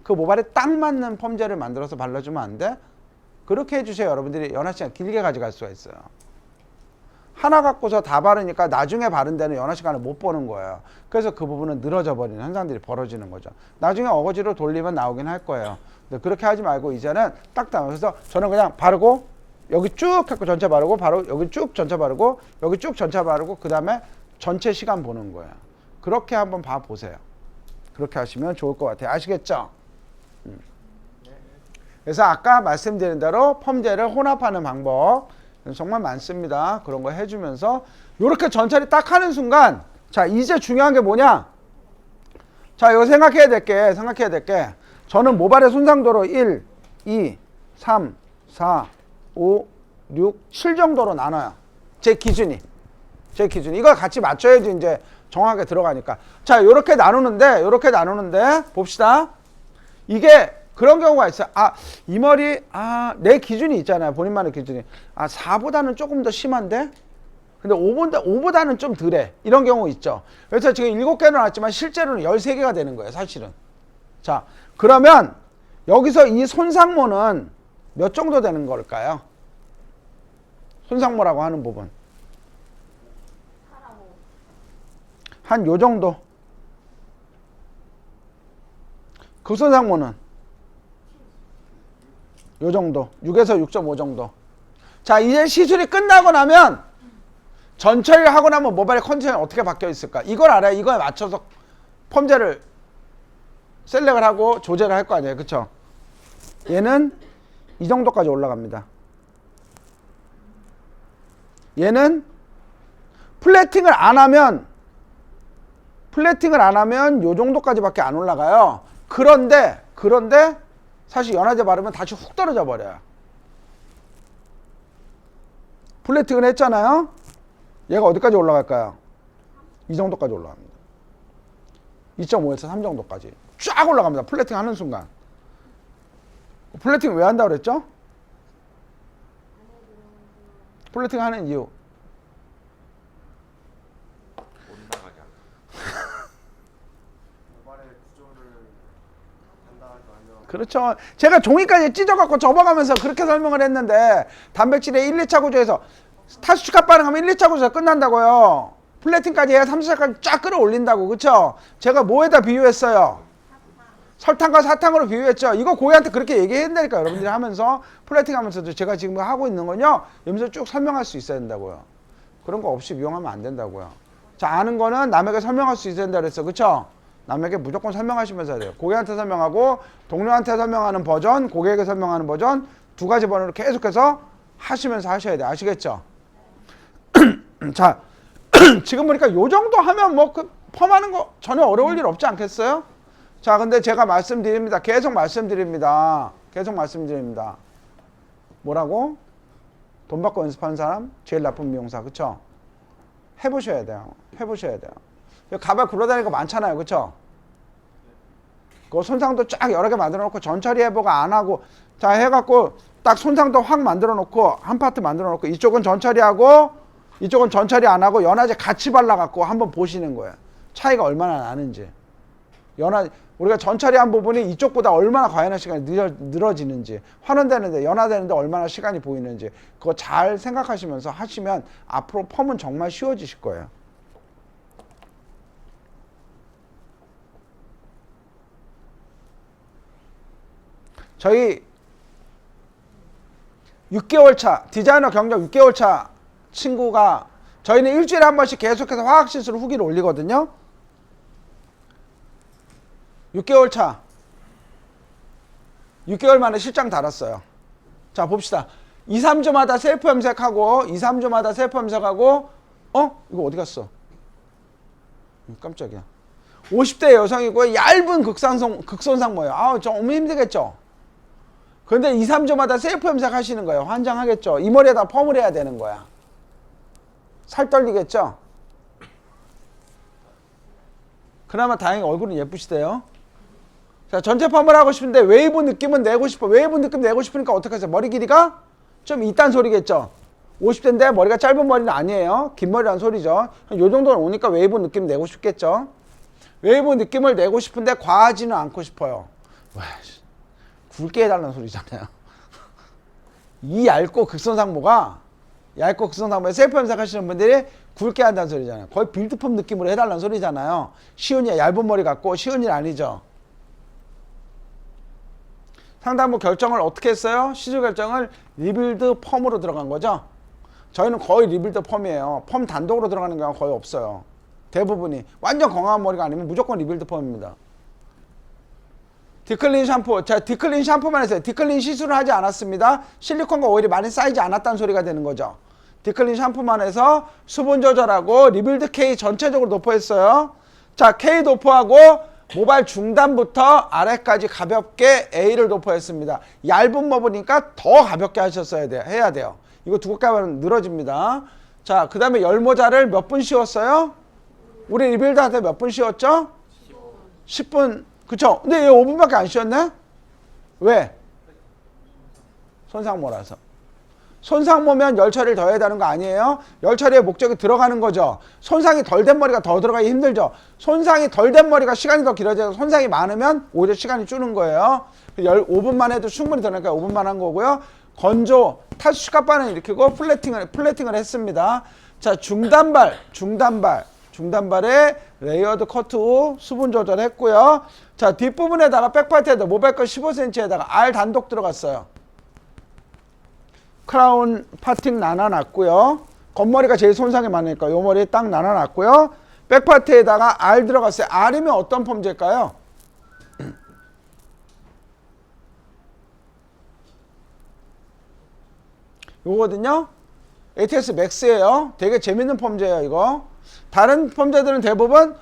그 모발에 딱 맞는 펌제를 만들어서 발라주면 안 돼? 그렇게 해주세요. 여러분들이 연화 시간 길게 가져갈 수가 있어요. 하나 갖고서 다 바르니까 나중에 바른 데는 연화 시간을 못 보는 거예요. 그래서 그 부분은 늘어져 버리는 현상들이 벌어지는 거죠. 나중에 어거지로 돌리면 나오긴 할 거예요. 근데 그렇게 하지 말고 이제는 딱 다. 그래서 저는 그냥 바르고 여기 쭉 해고 전체 바르고, 바로 여기 쭉 전체 바르고, 여기 쭉 전체 바르고, 그 다음에 전체 시간 보는 거예요. 그렇게 한번 봐보세요. 그렇게 하시면 좋을 것 같아요. 아시겠죠? 그래서 아까 말씀드린 대로 펌제를 혼합하는 방법 정말 많습니다. 그런 거 해주면서 이렇게 전처리 딱 하는 순간, 자, 이제 중요한 게 뭐냐? 자, 이거 생각해야 될 게 저는 모발의 손상도로 1, 2, 3, 4, 5, 6, 7 정도로 나눠요. 제 기준이. 이걸 같이 맞춰야지 이제 정확하게 들어가니까. 자, 요렇게 나누는데 봅시다. 이게 그런 경우가 있어요. 아, 이 머리, 내 기준이 있잖아요. 본인만의 기준이. 4보다는 조금 더 심한데? 근데 5보다는 좀 덜해. 이런 경우 있죠. 그래서 지금 7개는 나왔지만 실제로는 13개가 되는 거예요. 사실은. 자, 그러면 여기서 이 손상모는 몇 정도 되는 걸까요? 손상모라고 하는 부분. 한 요 정도. 극손상모는 요 정도. 6에서 6.5 정도. 자, 이제 시술이 끝나고 나면 전처리를 하고 나면 모발의 컨디션이 어떻게 바뀌어 있을까? 이걸 알아야 이거에 맞춰서 펌제를 셀렉을 하고 조제를 할 거 아니에요. 그쵸? 얘는 이 정도까지 올라갑니다. 얘는 플래팅을 안 하면 요 정도까지밖에 안 올라가요. 그런데 사실 연화제 바르면 다시 훅 떨어져 버려요. 플래팅을 했잖아요. 얘가 어디까지 올라갈까요? 이 정도까지 올라갑니다. 2.5에서 3 정도까지 쫙 올라갑니다. 플래팅 하는 순간. 플래팅 왜 한다고 그랬죠? 플래팅 하는 이유. 그렇죠. 제가 종이까지 찢어갖고 접어가면서 그렇게 설명을 했는데, 단백질의 1, 2차 구조에서 타수축합 반응하면 1, 2차 구조가 끝난다고요. 플래팅까지 해야 3차까지 쫙 끌어올린다고. 그쵸? 제가 뭐에다 비유했어요? 설탕과 사탕으로 비유했죠. 이거 고객한테 그렇게 얘기했다니까. 여러분들이 하면서 플래팅 하면서도 제가 지금 하고 있는 건요, 여기서 쭉 설명할 수 있어야 된다고요. 그런 거 없이 미용하면 안 된다고요. 자, 아는 거는 남에게 설명할 수 있어야 된다 그랬어. 그쵸? 남에게 무조건 설명하시면서 해야 돼요. 고객한테 설명하고 동료한테 설명하는 버전, 고객에게 설명하는 버전, 두 가지 번호를 계속해서 하시면서 하셔야 돼요. 아시겠죠? 자, 지금 보니까 요 정도 하면 뭐 그 펌하는 거 전혀 어려울 일 없지 않겠어요? 자, 근데 제가 말씀드립니다. 계속 말씀드립니다. 뭐라고? 돈 받고 연습하는 사람 제일 나쁜 미용사. 그쵸? 해보셔야 돼요. 가발 굴러다니는 거 많잖아요. 그쵸? 그 손상도 쫙 여러 개 만들어 놓고 전처리 해보가 안 하고 자 해갖고 딱 손상도 확 만들어 놓고 한 파트 만들어 놓고 이쪽은 전처리하고 이쪽은 전처리 안 하고 연화제 같이 발라갖고 한번 보시는 거예요. 차이가 얼마나 나는지. 우리가 전처리한 부분이 이쪽보다 얼마나 과연한 시간이 늘어지는지, 환원되는데 연화되는데 얼마나 시간이 보이는지 그거 잘 생각하시면서 하시면 앞으로 펌은 정말 쉬워지실 거예요. 저희 6개월 차, 디자이너 경력 6개월 차 친구가 저희는 일주일에 한 번씩 계속해서 화학시술 후기를 올리거든요. 6개월 차 6개월 만에 실장 달았어요. 자 봅시다. 2, 3주마다 셀프 염색하고 2, 3주마다 셀프 염색하고 이거 어디 갔어? 깜짝이야. 50대 여성이고 얇은 극손상 모예요. 너무 힘들겠죠? 그런데 2, 3주마다 셀프 염색 하시는 거예요. 환장하겠죠? 이 머리에다 펌을 해야 되는 거야. 살 떨리겠죠? 그나마 다행히 얼굴은 예쁘시대요. 자, 전체 펌을 하고 싶은데 웨이브 느낌은 내고 싶어. 웨이브 느낌 내고 싶으니까 어떻게 하세요? 머리 길이가 좀 있단 소리겠죠? 50대인데 머리가 짧은 머리는 아니에요. 긴 머리란 소리죠. 요 정도는 오니까 웨이브 느낌 내고 싶겠죠? 웨이브 느낌을 내고 싶은데 과하지는 않고 싶어요. 와, 굵게 해달라는 소리잖아요. 이 얇고 극손상모가 셀프 염색 하시는 분들이 굵게 한다는 소리잖아요. 거의 빌드펌 느낌으로 해달라는 소리잖아요. 쉬운 일, 얇은 머리 같고 쉬운 일 아니죠. 상담부 결정을 어떻게 했어요? 시술 결정을 리빌드 펌으로 들어간 거죠. 저희는 거의 리빌드 펌이에요. 펌 단독으로 들어가는 경우가 거의 없어요. 대부분이 완전 건강한 머리가 아니면 무조건 리빌드 펌입니다. 디클린 샴푸. 자, 디클린 샴푸만 했어요. 디클린 시술을 하지 않았습니다. 실리콘과 오일이 많이 쌓이지 않았다는 소리가 되는 거죠. 디클린 샴푸만 해서 수분 조절하고 리빌드 K 전체적으로 도포했어요. 자, K 도포하고 모발 중단부터 아래까지 가볍게 A를 도포했습니다. 얇은 머브니까 더 가볍게 해야 돼요. 이거 두껍게 하면 늘어집니다. 자, 그 다음에 열모자를 몇 분 씌웠어요? 우리 리빌드한테 몇 분 씌웠죠? 10분. 그쵸? 근데 얘 5분밖에 안 씌웠네? 왜? 손상모라서. 손상모면 열처리를 더 해야 되는 거 아니에요? 열처리의 목적이 들어가는 거죠. 손상이 덜 된 머리가 더 들어가기 힘들죠. 손상이 덜 된 머리가 시간이 더 길어져서 손상이 많으면 오히려 시간이 줄는 거예요. 5분만 해도 충분히 되니까 5분만 한 거고요. 건조, 탈수 시간반을 일으키고 플래팅을 했습니다. 자, 중단발에 레이어드 커트 후 수분 조절했고요. 자, 뒷부분에다가 백파트에다 모발끝 15cm에다가 R 단독 들어갔어요. 크라운 파팅 나눠놨고요. 겉머리가 제일 손상이 많으니까 요 머리 딱 나눠놨고요. 백파트에다가 R 들어갔어요. R이면 어떤 펌제일까요? 요거거든요. ATS 맥스예요. 되게 재밌는 펌제예요, 이거. 다른 펌제들은 대부분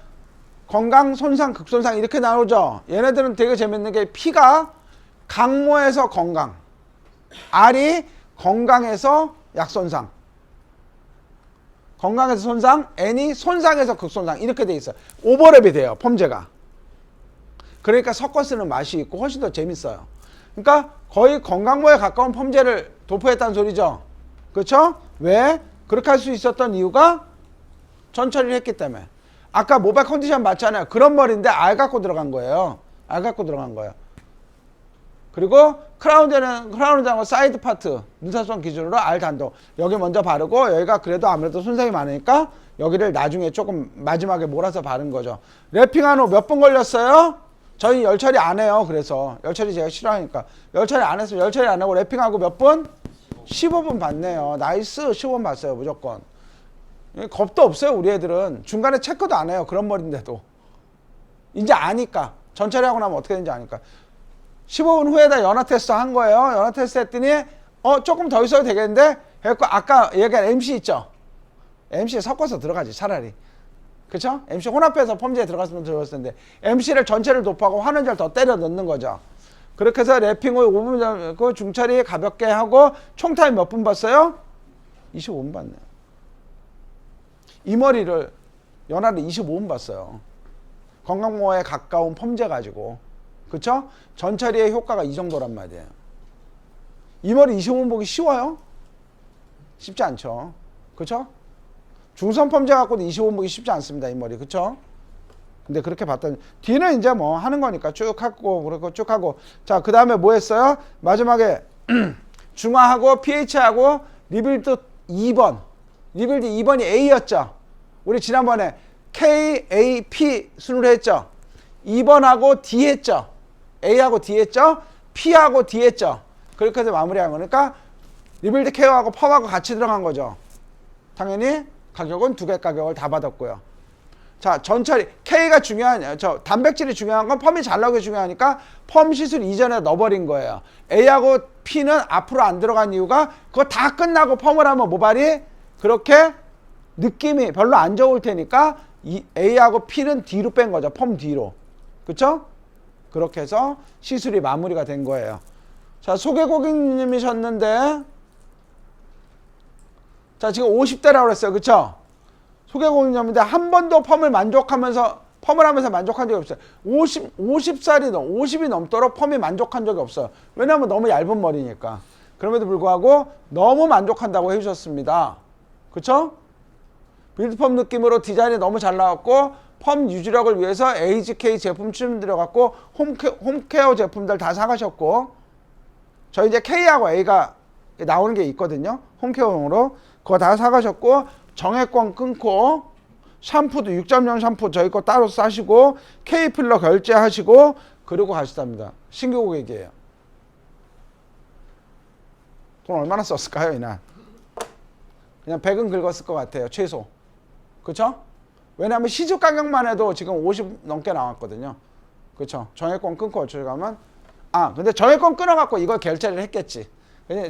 건강, 손상, 극손상 이렇게 나오죠. 얘네들은 되게 재밌는 게 P가 강모에서 건강, R이 건강에서 약손상, 건강에서 손상, N이 손상에서 극손상 이렇게 돼 있어요. 오버랩이 돼요, 펌제가. 그러니까 섞어 쓰는 맛이 있고 훨씬 더 재밌어요. 그러니까 거의 건강모에 가까운 펌제를 도포했다는 소리죠. 그렇죠? 왜? 그렇게 할 수 있었던 이유가 전처리를 했기 때문에. 아까 모발 컨디션 맞잖아요. 그런 머리인데 알 갖고 들어간 거예요. 그리고 크라운이랑 사이드 파트 눈사선 기준으로 알 단독. 여기 먼저 바르고 여기가 그래도 아무래도 손상이 많으니까 여기를 나중에 조금 마지막에 몰아서 바른 거죠. 랩핑한 후 몇 분 걸렸어요? 저희 열처리 안 해요. 그래서 열처리 제가 싫어하니까 열처리 안 했으면 열처리 안 하고 랩핑하고 몇 분? 15분 봤네요. 나이스. 15분 봤어요. 무조건. 겁도 없어요. 우리 애들은 중간에 체크도 안 해요. 그런 머리인데도 이제 아니까 전처리하고 나면 어떻게 되는지 아니까 15분 후에다 연화 테스트 한 거예요. 연화 테스트 했더니 조금 더 있어도 되겠는데 그래서 아까 얘기한 MC 있죠. MC에 섞어서 들어가지 차라리. 그쵸? MC 혼합해서 펌제에 들어갔으면 들어갔을 텐데 MC를 전체를 도포하고 환원제를 더 때려 넣는 거죠. 그렇게 해서 랩핑 후 5분 그 중처리 가볍게 하고 총 타임 몇 분 봤어요? 25분 봤네요. 이 머리를 연하를 25분 봤어요. 건강보호에 가까운 펌제 가지고. 그쵸? 전처리의 효과가 이 정도란 말이에요. 이 머리 25분 보기 쉬워요? 쉽지 않죠. 그쵸? 중선 펌제 갖고도 25분 보기 쉽지 않습니다. 이 머리. 그쵸? 근데 그렇게 봤더니 뒤는 이제 뭐 하는 거니까 쭉 하고 그리고 쭉 하고. 자, 그 다음에 뭐 했어요? 마지막에 중화하고 pH하고 리빌드 2번. 리빌드 2번이 A였죠. 우리 지난번에 K, A, P 순으로 했죠. 2번하고 D 했죠. A하고 D 했죠. P하고 D 했죠. 그렇게 해서 마무리한 거니까 리빌드 케어하고 펌하고 같이 들어간 거죠. 당연히 가격은 두 개 가격을 다 받았고요. 자, 전처리 K가 중요한, 단백질이 중요한 건 펌이 잘 나오기 중요하니까 펌 시술 이전에 넣어버린 거예요. A하고 P는 앞으로 안 들어간 이유가 그거 다 끝나고 펌을 하면 모발이 그렇게 느낌이 별로 안 좋을 테니까 이 A하고 P는 뒤로 뺀 거죠. 펌 뒤로. 그쵸? 그렇게 해서 시술이 마무리가 된 거예요. 자, 소개 고객님이셨는데, 자, 지금 50대라고 그랬어요. 그쵸? 소개 고객님인데 한 번도 펌을 하면서 만족한 적이 없어요. 50이 넘도록 펌이 만족한 적이 없어요. 왜냐하면 너무 얇은 머리니까. 그럼에도 불구하고 너무 만족한다고 해주셨습니다. 그쵸? 빌드펌 느낌으로 디자인이 너무 잘 나왔고, 펌 유지력을 위해서 AGK 제품 추천드려갖고 홈케어 제품들 다 사가셨고, 저희 이제 K하고 A가 나오는 게 있거든요. 홈케어용으로. 그거 다 사가셨고, 정액권 끊고, 샴푸도 6.0 샴푸 저희 거 따로 싸시고, K필러 결제하시고, 그러고 가시답니다. 신규 고객이에요. 돈 얼마나 썼을까요, 이날? 그냥 100은 긁었을 것 같아요, 최소. 그쵸? 왜냐하면 시중 가격만 해도 지금 50 넘게 나왔거든요. 그쵸? 정액권 끊고 어쩌가면, 근데 정액권 끊어갖고 이걸 결제를 했겠지.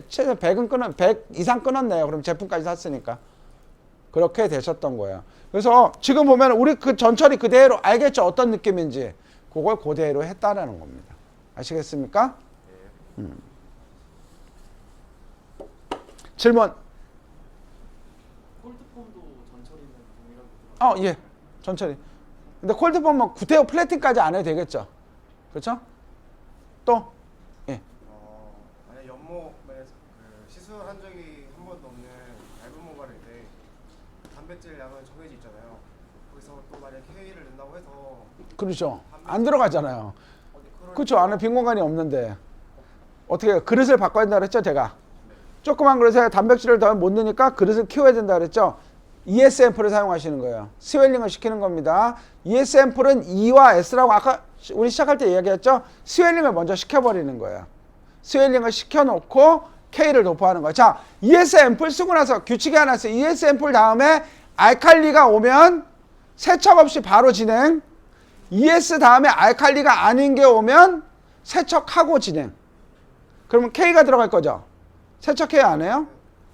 최소 100 이상 끊었네요. 그럼 제품까지 샀으니까. 그렇게 되셨던 거예요. 그래서 지금 보면 우리 그 전처리 그대로 알겠죠? 어떤 느낌인지. 그걸 그대로 했다라는 겁니다. 아시겠습니까? 질문. 콜드폼도 전처리는 동일하게 예. 전처리. 근데 콜드폼은 구태여 플래팅까지 안 해도 되겠죠? 그렇죠? 또? 예. 만약 연목에 그 시술한 적이 한 번도 없는 얇은 모발일 때 단백질 양은 정해져 있잖아요. 거기서 또 만약 K를 넣는다고 해서 그렇죠. 안 들어가잖아요. 그럴 그렇죠. 안에 빈 공간이 없는데. 어떻게 해요? 그릇을 바꿔야 된다 그랬죠, 제가? 조그만 그릇에 단백질을 더 못 넣으니까 그릇을 키워야 된다 그랬죠? ES 앰플을 사용하시는 거예요. 스웰링을 시키는 겁니다. ES 앰플은 E와 S라고 아까 우리 시작할 때 이야기했죠? 스웰링을 먼저 시켜버리는 거예요. 스웰링을 시켜놓고 K를 도포하는 거예요. 자, ES 앰플 쓰고 나서 규칙이 하나 있어요. ES 앰플 다음에 알칼리가 오면 세척 없이 바로 진행. ES 다음에 알칼리가 아닌 게 오면 세척하고 진행. 그러면 K가 들어갈 거죠? 세척해야 안 해요?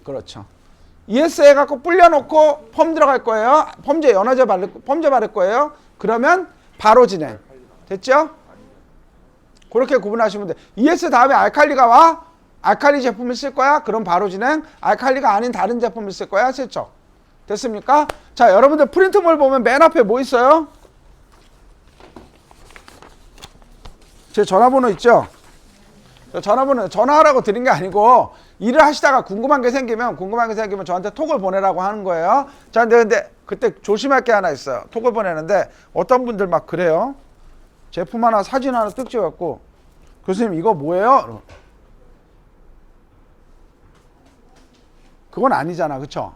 그렇죠. ES 해갖고 불려놓고 펌 들어갈 거예요. 펌제 바를 거예요. 그러면 바로 진행. 됐죠? 그렇게 구분하시면 돼. ES 다음에 알칼리가 와. 알칼리 제품을 쓸 거야. 그럼 바로 진행. 알칼리가 아닌 다른 제품을 쓸 거야. 세척. 됐습니까? 자, 여러분들 프린트물 보면 맨 앞에 뭐 있어요? 제 전화번호 있죠? 전화번호 전화하라고 드린 게 아니고 일을 하시다가 궁금한 게 생기면 저한테 톡을 보내라고 하는 거예요. 자, 근데 그때 조심할 게 하나 있어요. 톡을 보내는데 어떤 분들 막 그래요. 제품 하나 사진 하나 뜩 찍어갖고 교수님 이거 뭐예요? 그건 아니잖아. 그쵸?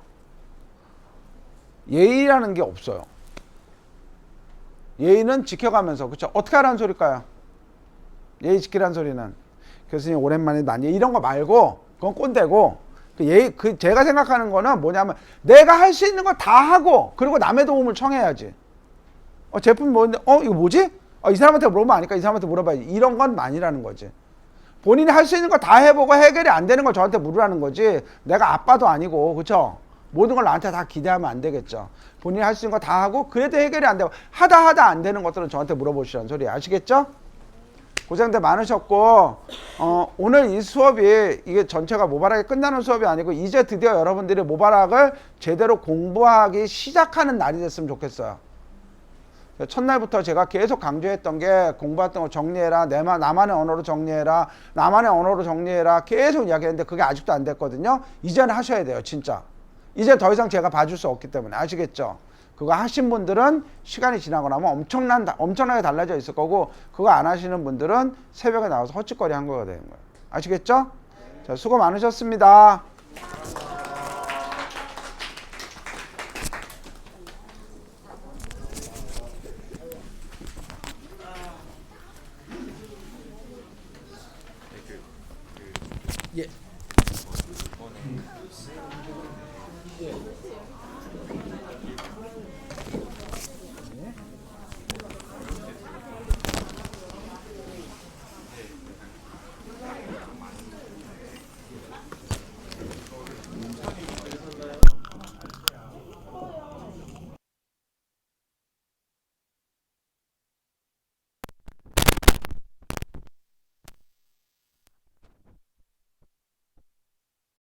예의라는 게 없어요. 예의는 지켜가면서. 그쵸? 어떻게 하라는 소릴까요? 예의 지키라는 소리는 교수님 오랜만에 난 이런 거 말고 그건 꼰대고 제가 생각하는 거는 뭐냐면 내가 할 수 있는 거 다 하고 그리고 남의 도움을 청해야지. 제품이 뭔데? 이거 뭐지? 이 사람한테 물어보면 아니까 이 사람한테 물어봐야지. 이런 건 아니라는 거지. 본인이 할 수 있는 거 다 해보고 해결이 안 되는 걸 저한테 물으라는 거지. 내가 아빠도 아니고 그쵸? 모든 걸 나한테 다 기대하면 안 되겠죠. 본인이 할 수 있는 거 다 하고 그래도 해결이 안 되고 하다 안 되는 것들은 저한테 물어보시라는 소리 아시겠죠? 고생들 많으셨고 오늘 이 수업이 이게 전체가 모발학이 끝나는 수업이 아니고 이제 드디어 여러분들이 모발학을 제대로 공부하기 시작하는 날이 됐으면 좋겠어요. 첫날부터 제가 계속 강조했던 게 공부했던 거 정리해라. 나만의 언어로 정리해라. 나만의 언어로 정리해라. 계속 이야기했는데 그게 아직도 안 됐거든요. 이제는 하셔야 돼요. 진짜. 이제 더 이상 제가 봐줄 수 없기 때문에. 아시겠죠? 그거 하신 분들은 시간이 지나고 나면 엄청나게 달라져 있을 거고 그거 안 하시는 분들은 새벽에 나와서 헛짓거리 한 거가 되는 거예요. 아시겠죠? 자, 수고 많으셨습니다. 예.